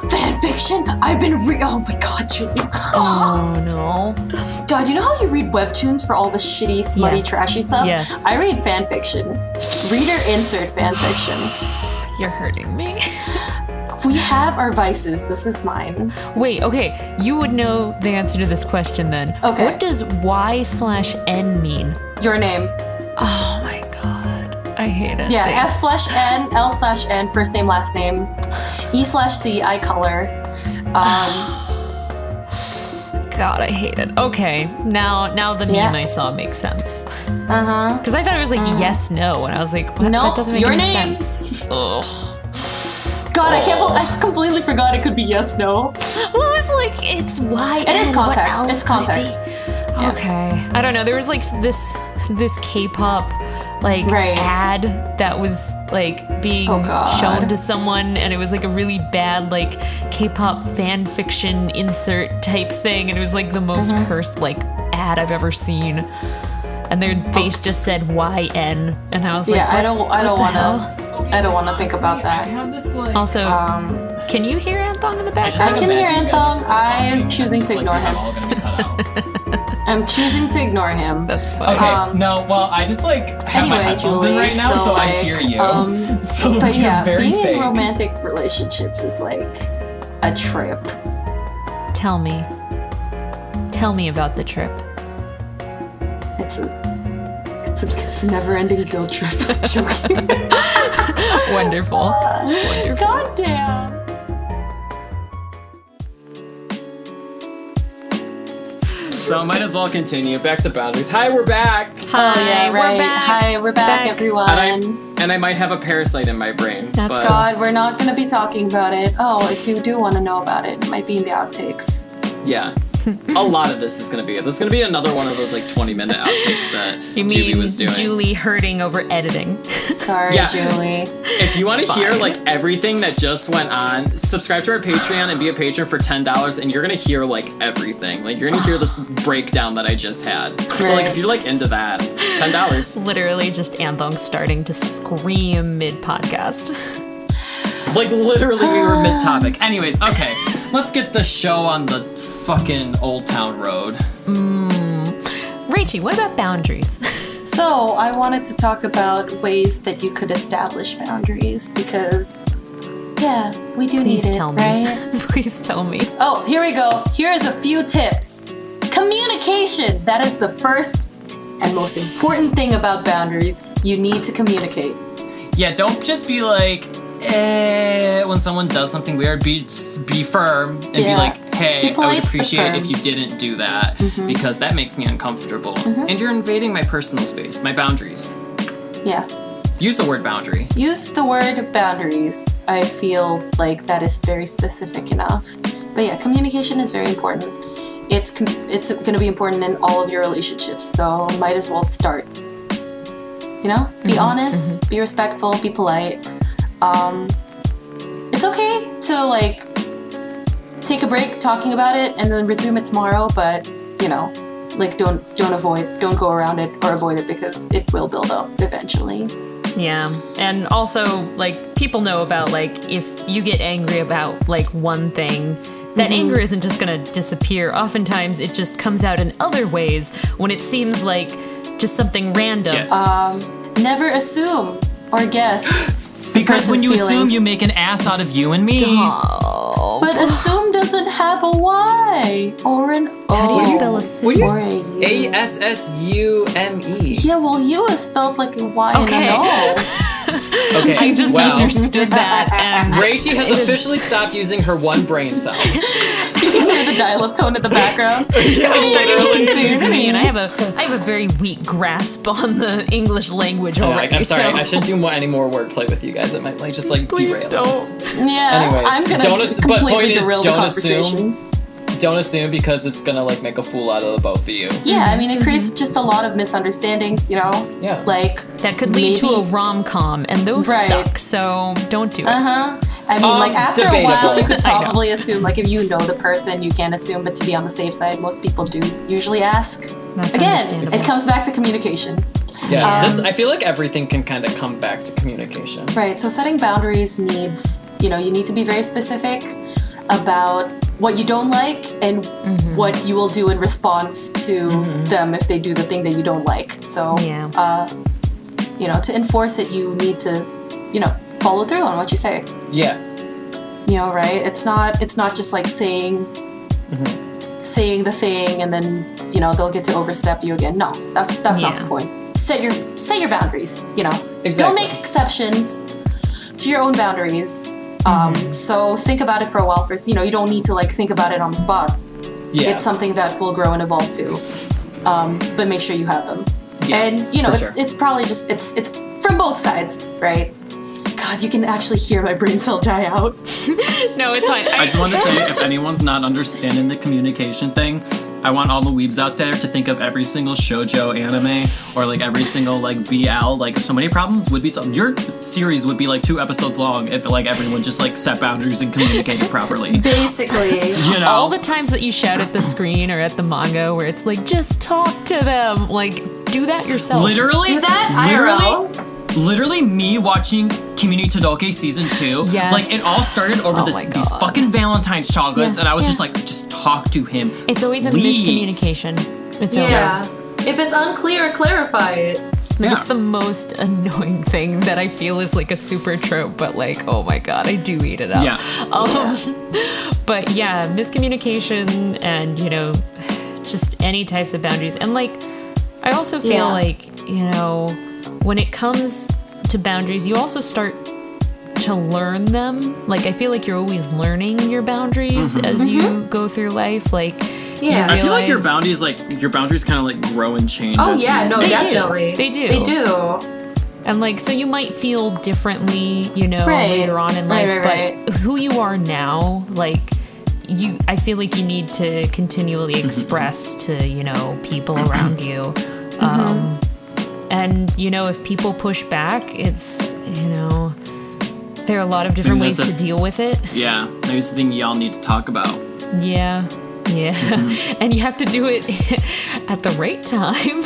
Speaker 1: Fan fiction? Oh my God, Julie.
Speaker 3: Oh no.
Speaker 1: God, you know how you read webtoons for all the shitty, smutty, trashy stuff?
Speaker 3: Yes.
Speaker 1: I read fan fiction. Reader insert fan fiction.
Speaker 3: You're hurting me.
Speaker 1: We have our vices. This is mine.
Speaker 3: Wait, okay. You would know the answer to this question then.
Speaker 1: Okay.
Speaker 3: What does Y/N mean?
Speaker 1: Your name.
Speaker 3: Oh my God. I hate it.
Speaker 1: Yeah, F/N, L/N, first name, last name. E/C, eye color.
Speaker 3: God, I hate it. Okay, now the meme I saw makes sense. Because I thought it was like yes, no, and I was like, what? That doesn't make any sense. Ugh.
Speaker 1: God, I completely forgot it could be yes, no.
Speaker 3: Well, it was like, it's why.
Speaker 1: It is context. It's context.
Speaker 3: Yeah. Okay. I don't know. There was like this K-pop like ad that was like being shown to someone, and it was like a really bad like K-pop fan fiction insert type thing, and it was like the most cursed like ad I've ever seen. And their face just said YN, and I was like,
Speaker 1: I don't want to think about that.
Speaker 3: Also, can you hear Anthong in the background?
Speaker 1: I can hear Anthong. I'm choosing to ignore him. I'm choosing to ignore him.
Speaker 3: That's fine.
Speaker 2: Okay, no, well, I just like have my headphones in right now, so I hear you.
Speaker 1: But yeah, being in romantic relationships is like a trip.
Speaker 3: Tell me about the trip.
Speaker 1: It's a never-ending guilt trip. I'm joking.
Speaker 3: Wonderful.
Speaker 1: God damn.
Speaker 2: So I might as well continue. Back to boundaries. Hi, we're back.
Speaker 3: Hi,
Speaker 1: oh yeah, right.
Speaker 3: We're back.
Speaker 1: Hi, we're back. Everyone.
Speaker 2: And I might have a parasite in my brain.
Speaker 3: That's
Speaker 1: God. We're not gonna be talking about it. Oh, if you do want to know about it, it might be in the outtakes.
Speaker 2: Yeah. A lot of this is going to be it. This is going to be another one of those like 20-minute outtakes that Juby was doing.
Speaker 3: Julie hurting over editing.
Speaker 1: Sorry, Julie.
Speaker 2: If you want to hear like everything that just went on, subscribe to our Patreon and be a patron for $10, and you're going to hear like everything. Like you're going to hear this breakdown that I just had. So like if you're like into that, $10.
Speaker 3: Literally just Anthong starting to scream mid-podcast.
Speaker 2: Like literally we were mid-topic. Anyways, okay. Let's get the show on the fucking Old Town Road.
Speaker 3: Rachie, what about boundaries?
Speaker 1: So I wanted to talk about ways that you could establish boundaries because, yeah, we do
Speaker 3: Please
Speaker 1: need it,
Speaker 3: tell me.
Speaker 1: right?
Speaker 3: Please tell me.
Speaker 1: Oh, here we go. Here's a few tips. Communication. That is the first and most important thing about boundaries. You need to communicate.
Speaker 2: Yeah, don't just be like, when someone does something weird, be firm and be like, hey,
Speaker 1: Be polite,
Speaker 2: I would appreciate
Speaker 1: but
Speaker 2: if you didn't do that because that makes me uncomfortable. And you're invading my personal space, my boundaries.
Speaker 1: Yeah.
Speaker 2: Use the word boundary.
Speaker 1: Use the word boundaries. I feel like that is very specific enough. But yeah, communication is very important. It's going to be important in all of your relationships, so might as well start. You know? Be honest, be respectful, be polite. It's okay to like take a break talking about it and then resume it tomorrow, but you know, like don't go around it or avoid it because it will build up eventually.
Speaker 3: Yeah. And also, like, people know about, like, if you get angry about, like, one thing, that anger isn't just gonna disappear. Oftentimes, it just comes out in other ways when it seems like just something random.
Speaker 2: Yes.
Speaker 1: Never assume or guess.
Speaker 2: Because when you assume,
Speaker 1: feelings.
Speaker 2: you make an ass out of you and me.
Speaker 1: But assume doesn't have a Y or an O.
Speaker 3: How do you spell assume?
Speaker 1: Or a U.
Speaker 4: ASSUME.
Speaker 1: Yeah, well, U is spelled like a Y and an O.
Speaker 2: Okay,
Speaker 3: I just
Speaker 2: wow.
Speaker 3: understood that. And
Speaker 4: Rachie has officially stopped using her one brain cell.
Speaker 1: You can hear the dial-up tone in the background.
Speaker 3: confuse me, and I have a very weak grasp on the English language already.
Speaker 4: I'm sorry,
Speaker 3: so.
Speaker 4: I shouldn't do any more wordplay with you guys. It might like just like
Speaker 3: Please
Speaker 4: derail us.
Speaker 3: don't.
Speaker 1: Yeah,
Speaker 4: Anyways,
Speaker 1: I'm gonna
Speaker 4: don't but
Speaker 1: completely
Speaker 4: point is,
Speaker 1: derail the
Speaker 4: don't
Speaker 1: conversation.
Speaker 4: Don't assume because it's gonna like make a fool out of the both of you.
Speaker 1: Yeah, I mean, it creates just a lot of misunderstandings, you know?
Speaker 4: Yeah.
Speaker 1: Like,
Speaker 3: That could lead to a rom-com, and those
Speaker 1: Right.
Speaker 3: suck, so don't do it.
Speaker 1: I mean, like, after a while,
Speaker 4: debatable.
Speaker 1: you could
Speaker 3: I know.
Speaker 1: probably assume, like, if you know the person, you can assume, but to be on the safe side, most people do usually ask.
Speaker 3: That's
Speaker 1: Again,
Speaker 3: understandable.
Speaker 1: it comes back to communication.
Speaker 4: Yeah, I feel like everything can kind of come back to communication.
Speaker 1: Right, so setting boundaries needs, you know, you need to be very specific about what you don't like and what you will do in response to them if they do the thing that you don't like. So, you know, to enforce it, you need to, you know, follow through on what you say.
Speaker 4: Yeah.
Speaker 1: You know, right? It's not just like saying the thing and then, you know, they'll get to overstep you again. No, that's not the point. Set your boundaries, you know.
Speaker 4: Exactly.
Speaker 1: Don't make exceptions to your own boundaries. So think about it for a while first. You know, you don't need to like think about it on the spot.
Speaker 4: Yeah.
Speaker 1: It's something that will grow and evolve too. But make sure you have them.
Speaker 4: Yeah,
Speaker 1: And you know,
Speaker 4: for
Speaker 1: it's
Speaker 4: sure.
Speaker 1: it's probably just it's from both sides, right? God, you can actually hear my brain cell die out.
Speaker 3: No, it's fine.
Speaker 2: I just want to say, if anyone's not understanding the communication thing, I want all the weebs out there to think of every single shoujo anime or like every single like BL. Like, so many problems would be solved. Your series would be like 2 episodes long if like everyone just like set boundaries and communicated properly.
Speaker 1: Basically.
Speaker 2: You know,
Speaker 3: All the times that you shout at the screen or at the manga where it's like, just talk to them. Like, do that yourself.
Speaker 2: literally
Speaker 1: Do that IRL.
Speaker 2: Literally me watching Kimi Todoke season 2.
Speaker 3: Yes.
Speaker 2: Like, it all started over
Speaker 3: Oh
Speaker 2: these
Speaker 3: my
Speaker 2: these
Speaker 3: God.
Speaker 2: fucking Valentine's chocolates,
Speaker 3: Yeah,
Speaker 2: and I was
Speaker 3: yeah.
Speaker 2: just like, just talk to him.
Speaker 3: It's always a
Speaker 2: Please.
Speaker 3: miscommunication. It's
Speaker 1: Yeah.
Speaker 3: always.
Speaker 1: If it's unclear, clarify it.
Speaker 3: Like,
Speaker 2: Yeah.
Speaker 3: it's the most annoying thing that I feel is like a super trope, but like, oh my god, I do eat it up.
Speaker 2: Yeah.
Speaker 3: But yeah, miscommunication and, you know, just any types of boundaries. And like, I also feel
Speaker 1: Yeah.
Speaker 3: like, you know, when it comes to boundaries, you also start to learn them. Like, I feel like you're always learning your boundaries as you go through life. Like,
Speaker 1: Yeah.
Speaker 2: I feel like your
Speaker 3: realize-
Speaker 2: boundaries kind of like grow and change.
Speaker 1: Oh
Speaker 2: as
Speaker 1: yeah,
Speaker 2: you-
Speaker 1: no,
Speaker 3: They do.
Speaker 1: definitely.
Speaker 3: They do.
Speaker 1: They do.
Speaker 3: And like, so you might feel differently, you know,
Speaker 1: Right.
Speaker 3: later on in life,
Speaker 1: Right.
Speaker 3: but who you are now, like, I feel like you need to continually express to, you know, people around you. And, you know, if people push back, it's, you know, there are a lot of different
Speaker 2: Maybe
Speaker 3: ways
Speaker 2: that's
Speaker 3: to deal with it.
Speaker 2: Yeah, maybe it's the thing y'all need to talk about.
Speaker 3: Yeah. Yeah. And you have to do it at the right time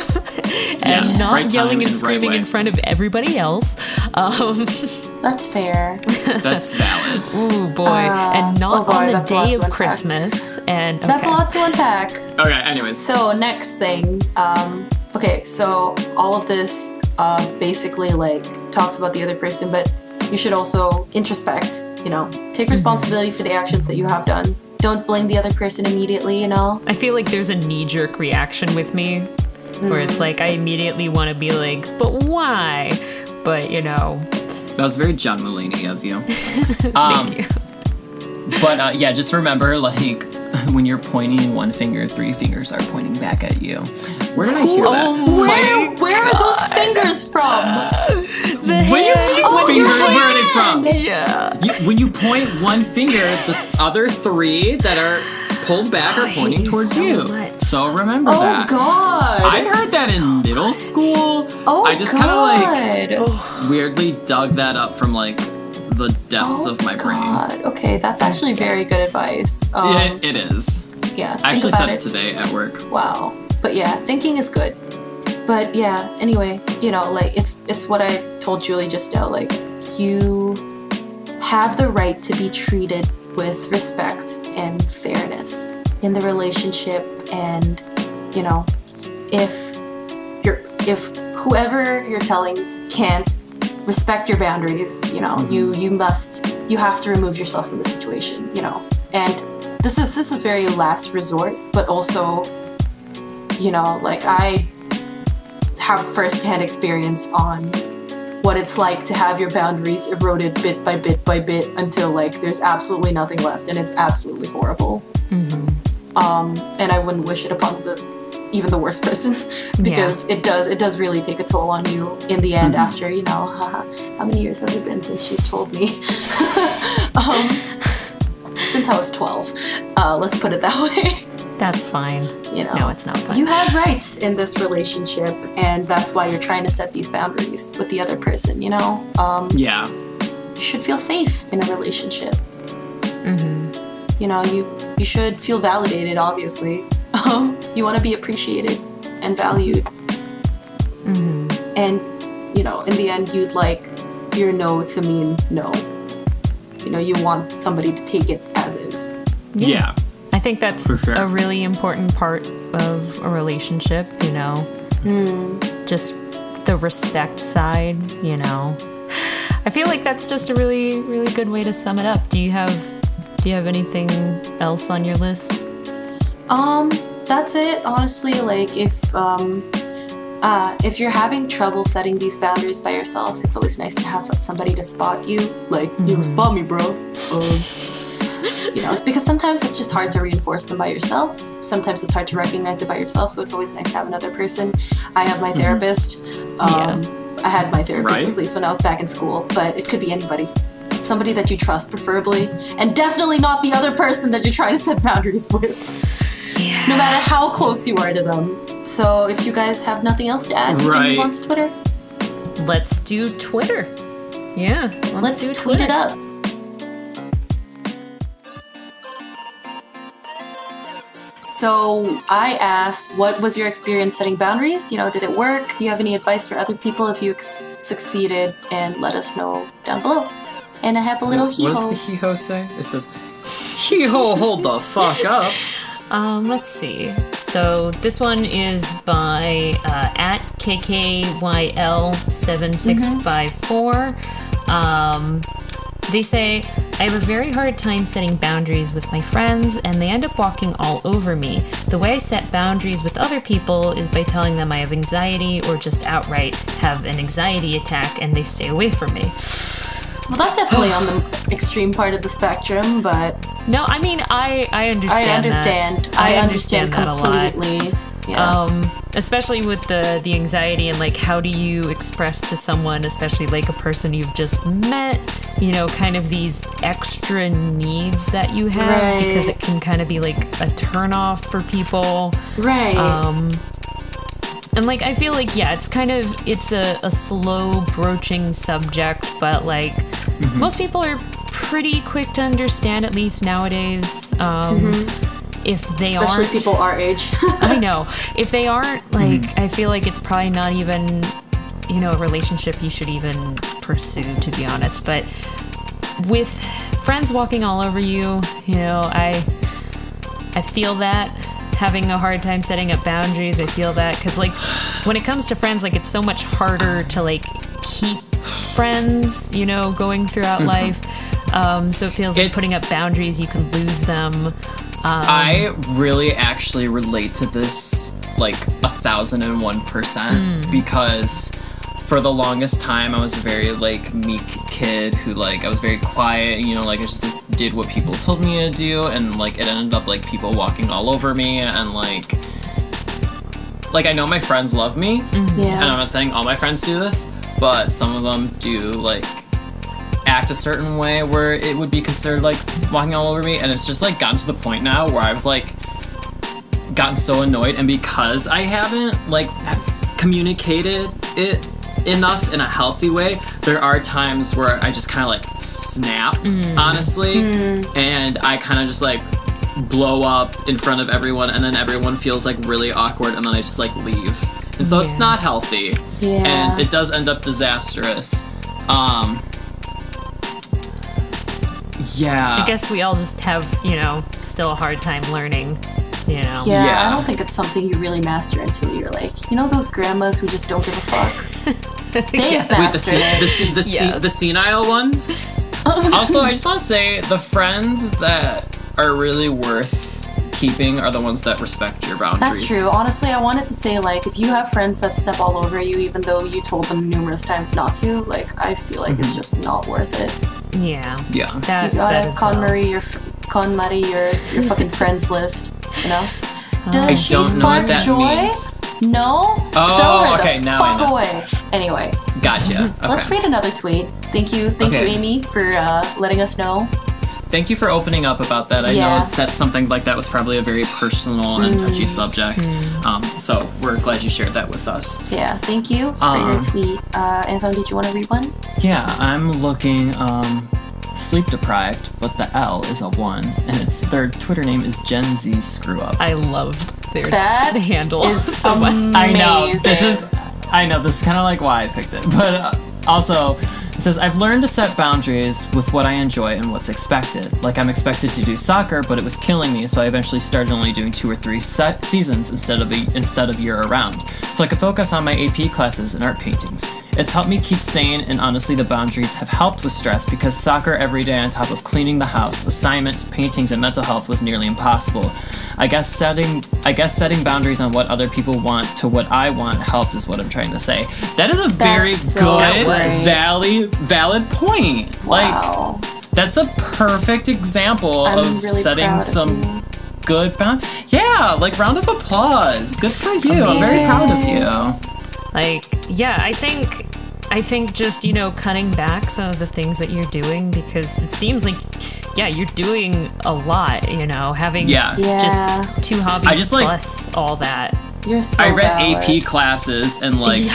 Speaker 3: and not
Speaker 2: right
Speaker 3: yelling
Speaker 2: time
Speaker 3: and screaming
Speaker 2: right
Speaker 3: in front of everybody else.
Speaker 1: That's fair.
Speaker 2: That's valid.
Speaker 3: Ooh, boy. And not on the
Speaker 1: that's a lot
Speaker 3: day
Speaker 1: to
Speaker 3: of
Speaker 1: unpack.
Speaker 3: Christmas. And
Speaker 1: That's a lot to unpack.
Speaker 2: Okay, anyways.
Speaker 1: So next thing, okay, so all of this basically like talks about the other person, but you should also introspect, you know, take responsibility for the actions that you have done. Don't blame the other person immediately, you know?
Speaker 3: I feel like there's a knee-jerk reaction with me where it's like I immediately want to be like, but why? But, you know.
Speaker 2: That was very John Mulaney of you.
Speaker 3: Thank you.
Speaker 2: But yeah, just remember, like, when you're pointing one finger, 3 fingers are pointing back at you. Where did I hear that?
Speaker 1: Where are those fingers from?
Speaker 2: Where are they from?
Speaker 3: Yeah.
Speaker 2: When you point one finger, the other 3 that are pulled back are pointing towards
Speaker 3: so
Speaker 2: you.
Speaker 3: much.
Speaker 2: So remember
Speaker 1: Oh
Speaker 2: that.
Speaker 1: God!
Speaker 2: I heard that in middle school.
Speaker 1: Oh
Speaker 2: I just kind of like weirdly dug that up from like the depths of my brain.
Speaker 1: God. Okay, that's actually very good advice.
Speaker 2: It is.
Speaker 1: Yeah.
Speaker 2: I actually
Speaker 1: think
Speaker 2: said
Speaker 1: about
Speaker 2: it today at work.
Speaker 1: Wow. But yeah, thinking is good. But yeah, anyway, you know, like it's what I told Julie just now. Like, you have the right to be treated with respect and fairness in the relationship, and you know, if whoever you're telling can't respect your boundaries, you know, you have to remove yourself from the situation, you know. And this is very last resort, but also, you know, like, I have firsthand experience on what it's like to have your boundaries eroded bit by bit by bit until like there's absolutely nothing left, and it's absolutely horrible. And I wouldn't wish it upon even the worst person, because it does really take a toll on you in the end. After, you know, how many years has it been since she's told me? Since I was 12. Let's put it that way.
Speaker 3: That's fine.
Speaker 1: You know,
Speaker 3: no, it's not fine.
Speaker 1: You have rights in this relationship, and that's why you're trying to set these boundaries with the other person, you know?
Speaker 2: Yeah.
Speaker 1: You should feel safe in a relationship. You know, you should feel validated, obviously. You want to be appreciated and valued. And, you know, in the end, you'd like your no to mean no. You know, you want somebody to take it as is.
Speaker 2: Yeah.
Speaker 3: I think that's
Speaker 2: For sure.
Speaker 3: a really important part of a relationship, you know. Just the respect side, you know. I feel like that's just a really, really good way to sum it up. Do you have anything else on your list?
Speaker 1: That's it. Honestly, like, if you're having trouble setting these boundaries by yourself, it's always nice to have somebody to spot you. Like, you spot me, bro. You know, it's because sometimes it's just hard to reinforce them by yourself. Sometimes it's hard to recognize it by yourself, so it's always nice to have another person. I have my therapist. I had my therapist at least when I was back in school, but it could be anybody. Somebody that you trust, preferably, and definitely not the other person that you're trying to set boundaries with.
Speaker 3: Yeah.
Speaker 1: No matter how close you are to them. So if you guys have nothing else to add, we can move on to Twitter.
Speaker 3: Let's do Twitter. Yeah,
Speaker 1: Let's
Speaker 3: do
Speaker 1: tweet
Speaker 3: Twitter.
Speaker 1: it up. So I asked, what was your experience setting boundaries? You know, did it work? Do you have any advice for other people if you succeeded? And let us know down below. And I have a little hee-ho.
Speaker 2: What does the hee-ho say? It says, hee-ho, hold the fuck up.
Speaker 3: Let's see. So this one is by at KKYL7654. They say, I have a very hard time setting boundaries with my friends, and they end up walking all over me. The way I set boundaries with other people is by telling them I have anxiety, or just outright have an anxiety attack, and they stay away from me.
Speaker 1: Well, that's definitely on the extreme part of the spectrum, but...
Speaker 3: No, I mean, I understand.
Speaker 1: I understand
Speaker 3: that
Speaker 1: completely.
Speaker 3: a lot.
Speaker 1: Yeah.
Speaker 3: Especially with the anxiety and like how do you express to someone, especially like a person you've just met, you know, kind of these extra needs that you have, because it can kind of be like a turnoff for people.
Speaker 1: Right.
Speaker 3: And like I feel like it's a slow broaching subject, but like most people are pretty quick to understand, at least nowadays. if they
Speaker 1: Especially
Speaker 3: aren't,
Speaker 1: people our age.
Speaker 3: I know, if they aren't, like, I feel like it's probably not even, you know, a relationship you should even pursue, to be honest. But with friends walking all over you, you know, I feel that, having a hard time setting up boundaries. I feel that, because, like, when it comes to friends, like, it's so much harder to, like, keep friends, you know, going throughout life. So it feels like putting up boundaries, you can lose them.
Speaker 2: I really actually relate to this, like, 1,001%, because for the longest time I was a very, like, meek kid who, like, I was very quiet, you know, like, I just did what people told me to do, and, like, it ended up, like, people walking all over me, and, like, I know my friends love me,
Speaker 1: Yeah.
Speaker 2: and I'm not saying all my friends do this, but some of them do, like, act a certain way where it would be considered, like, walking all over me, and it's just, like, gotten to the point now where I've, like, gotten so annoyed, and because I haven't, like, communicated it enough in a healthy way, there are times where I just kind of, like, snap, honestly, and I kind of just, like, blow up in front of everyone, and then everyone feels, like, really awkward, and then I just, like, leave. And so it's not healthy.
Speaker 1: Yeah.
Speaker 2: And it does end up disastrous. Yeah.
Speaker 3: I guess we all just have, you know, still a hard time learning, you know.
Speaker 1: Yeah, I don't think it's something you really master until you're like, you know, those grandmas who just don't give a fuck. They've mastered it.
Speaker 2: The senile ones. Also, I just want to say the friends that are really worth keeping are the ones that respect your boundaries.
Speaker 1: That's true. Honestly, I wanted to say, like, if you have friends that step all over you, even though you told them numerous times not to, like, I feel like it's just not worth it.
Speaker 3: Yeah.
Speaker 2: Yeah.
Speaker 3: That,
Speaker 1: You gotta
Speaker 3: that as well.
Speaker 1: con Marie your fucking friends list, you know? Does
Speaker 2: I
Speaker 1: she
Speaker 2: don't know what
Speaker 1: spark
Speaker 2: that
Speaker 1: joy?
Speaker 2: means.
Speaker 1: No?
Speaker 2: Oh,
Speaker 1: Throw her
Speaker 2: okay,
Speaker 1: the
Speaker 2: now I
Speaker 1: fuck
Speaker 2: know.
Speaker 1: away. Anyway,
Speaker 2: Gotcha. Okay.
Speaker 1: let's read another tweet. Thank you,
Speaker 2: Okay.
Speaker 1: Amy, for letting us know.
Speaker 2: Thank you for opening up about that. I
Speaker 1: Yeah.
Speaker 2: know that's something like that was probably a very personal and touchy subject. So we're glad you shared that with us.
Speaker 1: Yeah, thank you for your tweet. Anton, did you want to read one?
Speaker 2: Yeah, I'm looking sleep deprived, but the L is a 1, and their Twitter name is Gen Z Screw Up.
Speaker 3: I loved their
Speaker 1: That
Speaker 3: handle
Speaker 1: is
Speaker 3: so much.
Speaker 2: I know.
Speaker 1: amazing.
Speaker 2: This is kind of like why I picked it. But also, it says, I've learned to set boundaries with what I enjoy and what's expected. Like, I'm expected to do soccer, but it was killing me, so I eventually started only doing 2 or 3 seasons instead of year around, so I could focus on my AP classes and art paintings. It's helped me keep sane, and honestly, the boundaries have helped with stress because soccer every day on top of cleaning the house, assignments, paintings, and mental health was nearly impossible. I guess setting boundaries on what other people want to what I want helped is what I'm trying to say. That is a very
Speaker 1: so
Speaker 2: good,
Speaker 1: great.
Speaker 2: valid point.
Speaker 1: Wow.
Speaker 2: Like, that's a perfect example
Speaker 1: I'm
Speaker 2: of
Speaker 1: really
Speaker 2: setting
Speaker 1: proud of
Speaker 2: some
Speaker 1: you.
Speaker 2: good boundaries. Yeah, like, round of applause. Good for you. I'm very proud of you.
Speaker 3: Like, yeah, I think just, you know, cutting back some of the things that you're doing, because it seems like, yeah, you're doing a lot, you know, having
Speaker 2: Yeah.
Speaker 3: just 2 hobbies
Speaker 2: I just, like-
Speaker 3: plus all that.
Speaker 1: You're so
Speaker 2: I read
Speaker 1: valid.
Speaker 2: AP classes and like,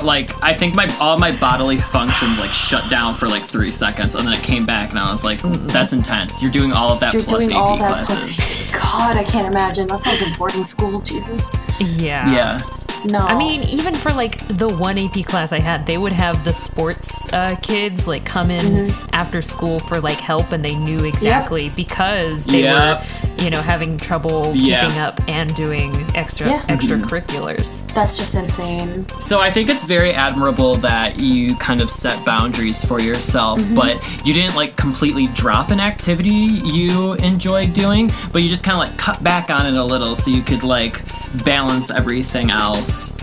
Speaker 2: like I think all my bodily functions like shut down for like 3 seconds, and then it came back, and I was like, that's intense. You're doing all of that
Speaker 1: You're
Speaker 2: plus
Speaker 1: doing
Speaker 2: AP
Speaker 1: all that
Speaker 2: classes.
Speaker 1: plus God, I can't imagine. That sounds like boarding school, Jesus.
Speaker 3: Yeah.
Speaker 2: Yeah.
Speaker 1: No.
Speaker 3: I mean, even for like the one AP class I had, they would have the sports kids like come in after school for like help, and they knew exactly because they were, you know, having trouble keeping up and doing extracurriculars.
Speaker 1: That's just insane.
Speaker 2: So I think it's very admirable that you kind of set boundaries for yourself, but you didn't like completely drop an activity you enjoy doing, but you just kind of like cut back on it a little so you could like balance everything else,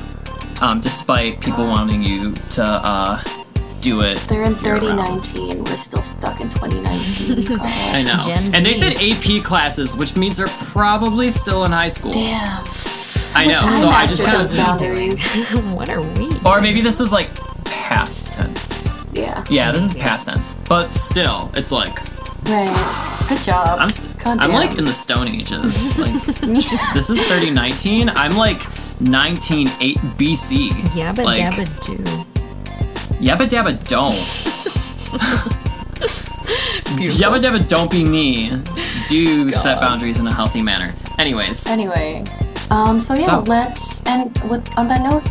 Speaker 2: despite people wanting you to do it.
Speaker 1: They're in
Speaker 2: year-round.
Speaker 1: 3019. We're still stuck in 2019. God.
Speaker 2: I know.
Speaker 3: Gen
Speaker 2: And they
Speaker 3: Z.
Speaker 2: said AP classes, which means they're probably still in high school.
Speaker 1: Damn.
Speaker 2: I know.
Speaker 1: I
Speaker 2: So I just
Speaker 1: mastered
Speaker 2: kind
Speaker 1: those
Speaker 2: of,
Speaker 1: boundaries.
Speaker 3: What are we?
Speaker 2: or maybe this was like past tense.
Speaker 1: Yeah.
Speaker 2: Yeah, this is past tense, but still, it's like
Speaker 1: Right. Good job.
Speaker 2: I'm
Speaker 1: God
Speaker 2: like
Speaker 1: damn.
Speaker 2: in the Stone Ages. Like, this is 3019. I'm like 1908 BC.
Speaker 3: Yabba
Speaker 2: like,
Speaker 3: dabba do.
Speaker 2: Yabba dabba don't.
Speaker 3: Beautiful.
Speaker 2: Yabba dabba, don't be me. Do set boundaries in a healthy manner. Anyways.
Speaker 1: Anyway, on that note,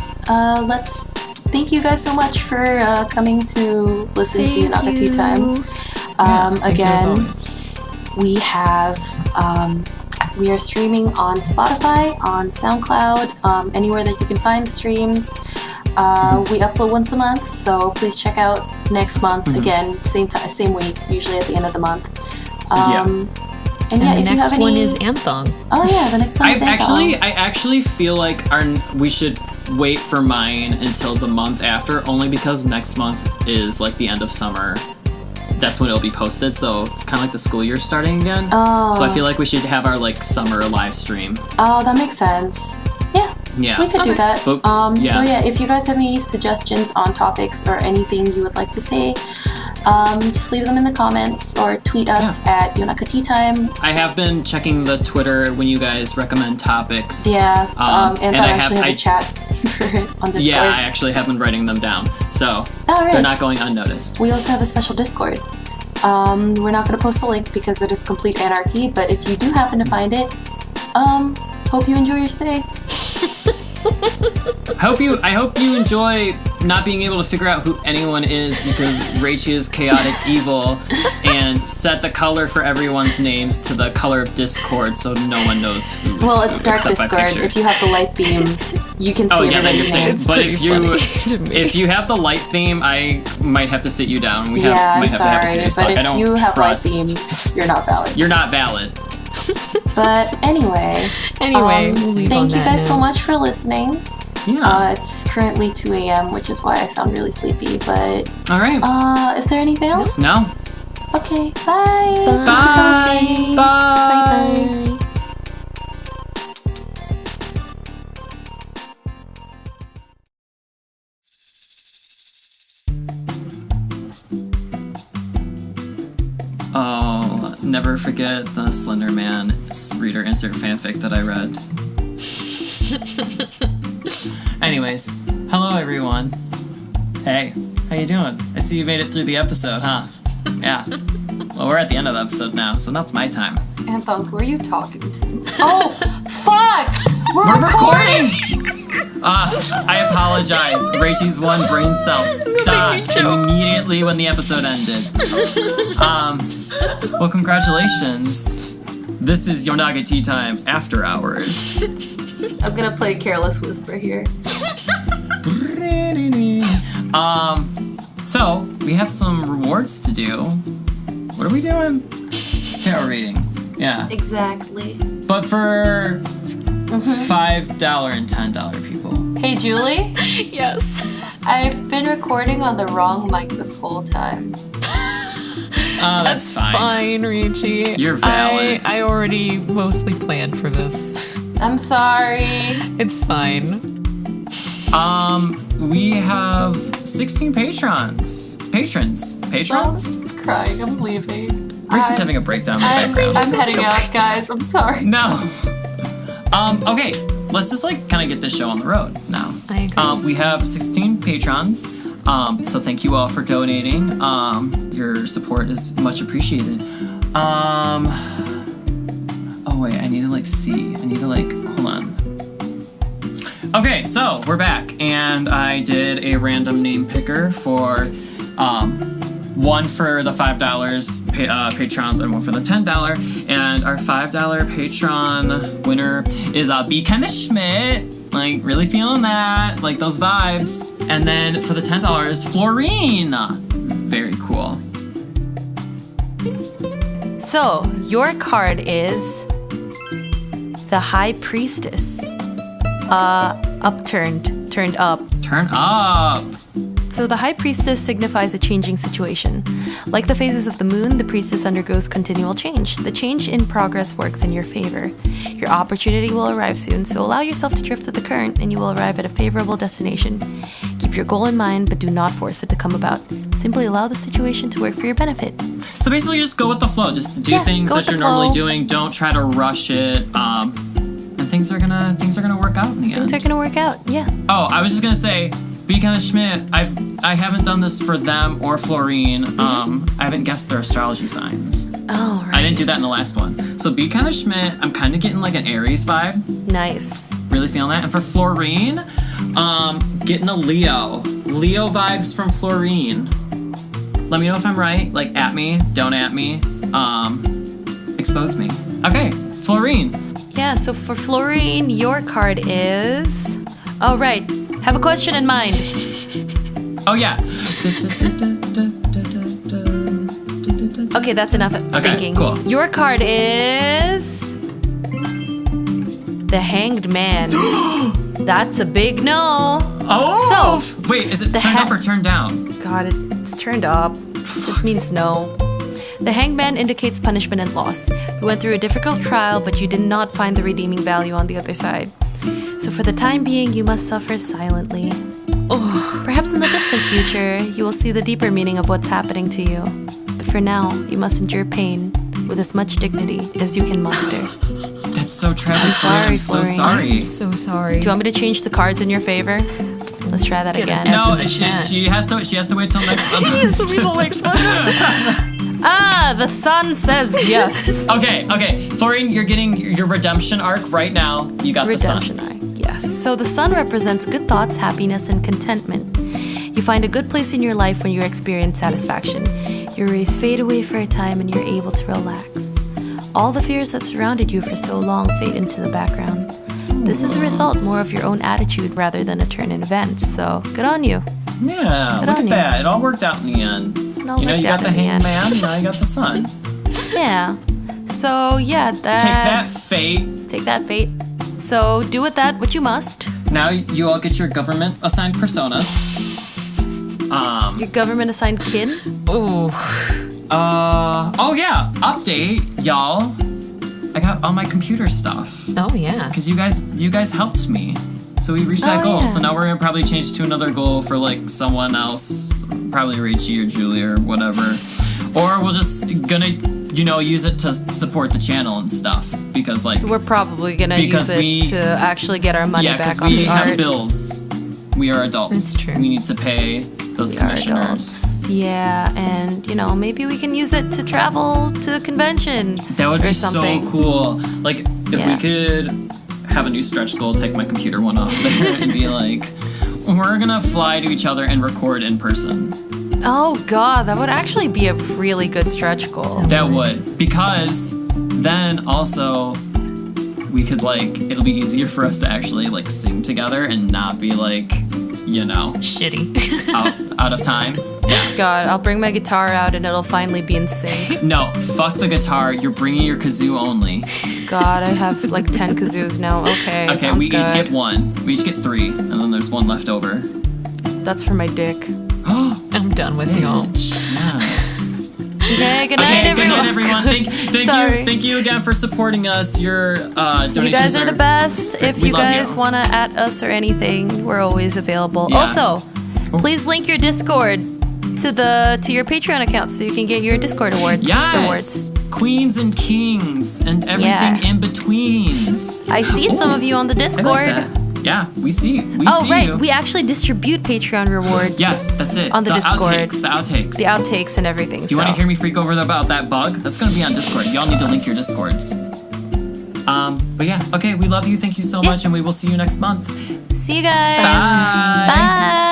Speaker 1: let's thank you guys so much for coming to listen to Yonaka Tea Time. Again, we are streaming on Spotify, on SoundCloud, anywhere that you can find the streams. We upload once a month, so please check out next month. Again, same week, usually at the end of the month. And
Speaker 3: the
Speaker 1: if
Speaker 3: next
Speaker 1: you have any,
Speaker 3: one is Anthong.
Speaker 1: Oh yeah, the next one is Anthong.
Speaker 2: I actually feel like we should wait for mine until the month after, only because next month is like the end of summer. That's when it'll be posted, so it's kind of like the school year starting again.
Speaker 1: Oh.
Speaker 2: So I feel like we should have our like summer live stream.
Speaker 1: Oh, that makes sense. Yeah, we could do that. So yeah, if you guys have any suggestions on topics or anything you would like to say, just leave them in the comments or tweet us at Yonaka Tea Time.
Speaker 2: I have been checking the Twitter when you guys recommend topics.
Speaker 1: Yeah, Anthon actually has a chat for it on Discord.
Speaker 2: Yeah, I actually have been writing them down, so they're not going unnoticed.
Speaker 1: We also have a special Discord. We're not going to post a link because it is complete anarchy, but if you do happen to find it, hope you enjoy your stay.
Speaker 2: I hope you enjoy not being able to figure out who anyone is because Rachie is chaotic evil, and set the color for everyone's names to the color of Discord so no one knows who's
Speaker 1: Well, it's
Speaker 2: who,
Speaker 1: dark
Speaker 2: except by
Speaker 1: Discord.
Speaker 2: pictures.
Speaker 1: If you have the light theme, you can see everybody's name.
Speaker 2: But if you have the light theme, I might have to sit you down.
Speaker 1: I'm sorry, but if you have light theme, you're not valid.
Speaker 2: You're not valid.
Speaker 1: But anyway, thank you guys so much for listening.
Speaker 2: Yeah.
Speaker 1: It's currently 2 a.m., which is why I sound really sleepy, but...
Speaker 2: Alright.
Speaker 1: Is there anything else?
Speaker 2: No.
Speaker 1: Okay, bye!
Speaker 2: Bye! Bye!
Speaker 1: Bye!
Speaker 2: Oh, never forget the Slender Man reader insert fanfic that I read. Anyways, hello everyone. Hey, how you doing? I see you made it through the episode, huh? Yeah. Well, we're at the end of the episode now, so that's my time.
Speaker 1: Anthon, who are you talking to? Oh, fuck! We're recording!
Speaker 2: I apologize. Rachie's one brain cell stopped immediately when the episode ended. Well, congratulations. This is Yonaka Tea Time After Hours.
Speaker 1: I'm gonna play Careless Whisper here.
Speaker 2: So, we have some rewards to do. What are we doing? Tarot reading. Yeah.
Speaker 1: Exactly.
Speaker 2: But for $5 and $10 people.
Speaker 1: Hey, Julie?
Speaker 3: Yes.
Speaker 1: I've been recording on the wrong mic this whole time.
Speaker 2: That's fine.
Speaker 3: Fine, Rachie.
Speaker 2: You're valid.
Speaker 3: I already mostly planned for this.
Speaker 1: I'm sorry.
Speaker 3: It's fine.
Speaker 2: We have 16 patrons. Patrons?
Speaker 1: I'm crying. I'm leaving.
Speaker 2: Rachel's having a breakdown in the background.
Speaker 1: I'm heading out, guys. I'm sorry.
Speaker 2: No. Okay. Let's just kind of get this show on the road now.
Speaker 3: I agree.
Speaker 2: We have 16 patrons. So thank you all for donating. Your support is much appreciated. Oh wait, I need to see. Hold on. Okay, so we're back, and I did a random name picker for one for the $5 patrons and one for the $10. And our $5 patron winner is B. Kenneth Schmidt. Really feeling that, those vibes. And then for the $10, Florine. Very cool.
Speaker 1: So, your card is the High Priestess. Upturned, turned up.
Speaker 2: Turn up.
Speaker 1: So the High Priestess signifies a changing situation. Like the phases of the moon, the priestess undergoes continual change. The change in progress works in your favor. Your opportunity will arrive soon, so allow yourself to drift with the current and you will arrive at a favorable destination. Keep your goal in mind, but do not force it to come about. Simply allow the situation to work for your benefit.
Speaker 2: So basically just go with the flow. Just do things that you're normally doing. Don't try to rush it. And things are gonna work out in the end.
Speaker 1: Things are gonna work out, yeah.
Speaker 2: Oh, I was just gonna say, Be Kind of Schmidt. I haven't done this for them or Florine. I haven't guessed their astrology signs.
Speaker 1: Oh, right.
Speaker 2: I didn't do that in the last one. So Be Kind of Schmidt, I'm kind of getting like an Aries vibe.
Speaker 1: Nice.
Speaker 2: Really feeling that. And for Florine, getting a Leo. Leo vibes from Florine. Let me know if I'm right. Like, at me, don't at me. Expose me. Okay, Florine.
Speaker 1: Yeah, so for Florine, your card is... Oh, right. Have a question in mind.
Speaker 2: Oh, yeah.
Speaker 1: Okay, that's enough thinking.
Speaker 2: Cool.
Speaker 1: Your card is... The Hanged Man. That's a big no.
Speaker 2: Oh!
Speaker 1: So,
Speaker 2: wait, is it turned up or turned down?
Speaker 1: God, it's turned up. It just means no. The Hanged Man indicates punishment and loss. You went through a difficult trial, but you did not find the redeeming value on the other side. So for the time being, you must suffer silently. Perhaps in the distant future, you will see the deeper meaning of what's happening to you. But for now, you must endure pain with as much dignity as you can muster.
Speaker 2: That's so tragic.
Speaker 1: I'm sorry,
Speaker 2: I'm so
Speaker 1: Florine.
Speaker 2: sorry.
Speaker 3: I'm so sorry.
Speaker 1: Do you want me to change the cards in your favor? Let's try that again.
Speaker 2: No, she has to wait till next month.
Speaker 3: This will be the next one.
Speaker 1: The sun says yes.
Speaker 2: Okay. Florine, you're getting your redemption arc right now. You got
Speaker 1: Redemption
Speaker 2: the sun.
Speaker 1: arc, yes. So the sun represents good thoughts, happiness, and contentment. You find a good place in your life when you experience satisfaction. Your worries fade away for a time and you're able to relax. All the fears that surrounded you for so long fade into the background. This is a result more of your own attitude rather than a turn in events, so good on you.
Speaker 2: Yeah, look at that. It all worked out in the end. You got the Hanged Man, now you got the sun.
Speaker 1: Yeah. So, yeah,
Speaker 2: Take that, fate.
Speaker 1: Take that, fate. So, do with that what you must.
Speaker 2: Now you all get your government-assigned personas.
Speaker 1: Your government-assigned kid?
Speaker 3: Ooh.
Speaker 2: Oh yeah, update, y'all. I got all my computer stuff.
Speaker 3: Oh, yeah.
Speaker 2: Because you guys helped me. So we reached that goal.
Speaker 1: Yeah.
Speaker 2: So now we're gonna probably change to another goal for like someone else, probably Rachie or Julie or whatever. Or we'll just gonna, use it to support the channel and stuff. Because like
Speaker 1: We're probably gonna use it to actually get our money back on
Speaker 2: we
Speaker 1: the
Speaker 2: have
Speaker 1: art.
Speaker 2: bills. We are adults.
Speaker 3: That's true.
Speaker 2: We need to pay those commissioners.
Speaker 1: Yeah, and maybe we can use it to travel to conventions.
Speaker 2: That would
Speaker 1: or
Speaker 2: be
Speaker 1: something.
Speaker 2: so cool. Like if we could have a new stretch goal, take my computer one off there and be like, we're gonna fly to each other and record in person.
Speaker 1: Oh god, that would actually be a really good stretch goal.
Speaker 2: That would, because then also we could it'll be easier for us to actually sing together and not be
Speaker 3: Shitty.
Speaker 2: out of time. Yeah.
Speaker 1: God, I'll bring my guitar out and it'll finally be in sync.
Speaker 2: No, fuck the guitar. You're bringing your kazoo only.
Speaker 1: God, I have 10 kazoos now. Okay.
Speaker 2: Okay, we each get one. We each get 3, and then there's one left over.
Speaker 1: That's for my dick.
Speaker 3: I'm done with y'all.
Speaker 2: Yes.
Speaker 1: Okay, good night, everyone.
Speaker 2: Good night, everyone. Thank you again for supporting us. Your donations
Speaker 1: You guys are the best. If
Speaker 2: we
Speaker 1: you
Speaker 2: love
Speaker 1: guys
Speaker 2: you.
Speaker 1: want to at us or anything, we're always available.
Speaker 2: Yeah.
Speaker 1: Also, please link your Discord to your Patreon account so you can get your Discord awards.
Speaker 2: Yes. Queens and kings and everything in betweens.
Speaker 1: I see some of you on the
Speaker 2: I
Speaker 1: Discord.
Speaker 2: like that. Yeah, we see. We
Speaker 1: Oh,
Speaker 2: see
Speaker 1: right.
Speaker 2: you.
Speaker 1: We actually distribute Patreon rewards.
Speaker 2: Yes, that's it.
Speaker 1: On the Discord.
Speaker 2: The outtakes.
Speaker 1: The outtakes and everything.
Speaker 2: You want to hear me freak over about that bug? That's going to be on Discord. Y'all need to link your Discords. But yeah, okay, we love you. Thank you so much, and we will see you next month.
Speaker 1: See you guys.
Speaker 2: Bye.
Speaker 1: Bye.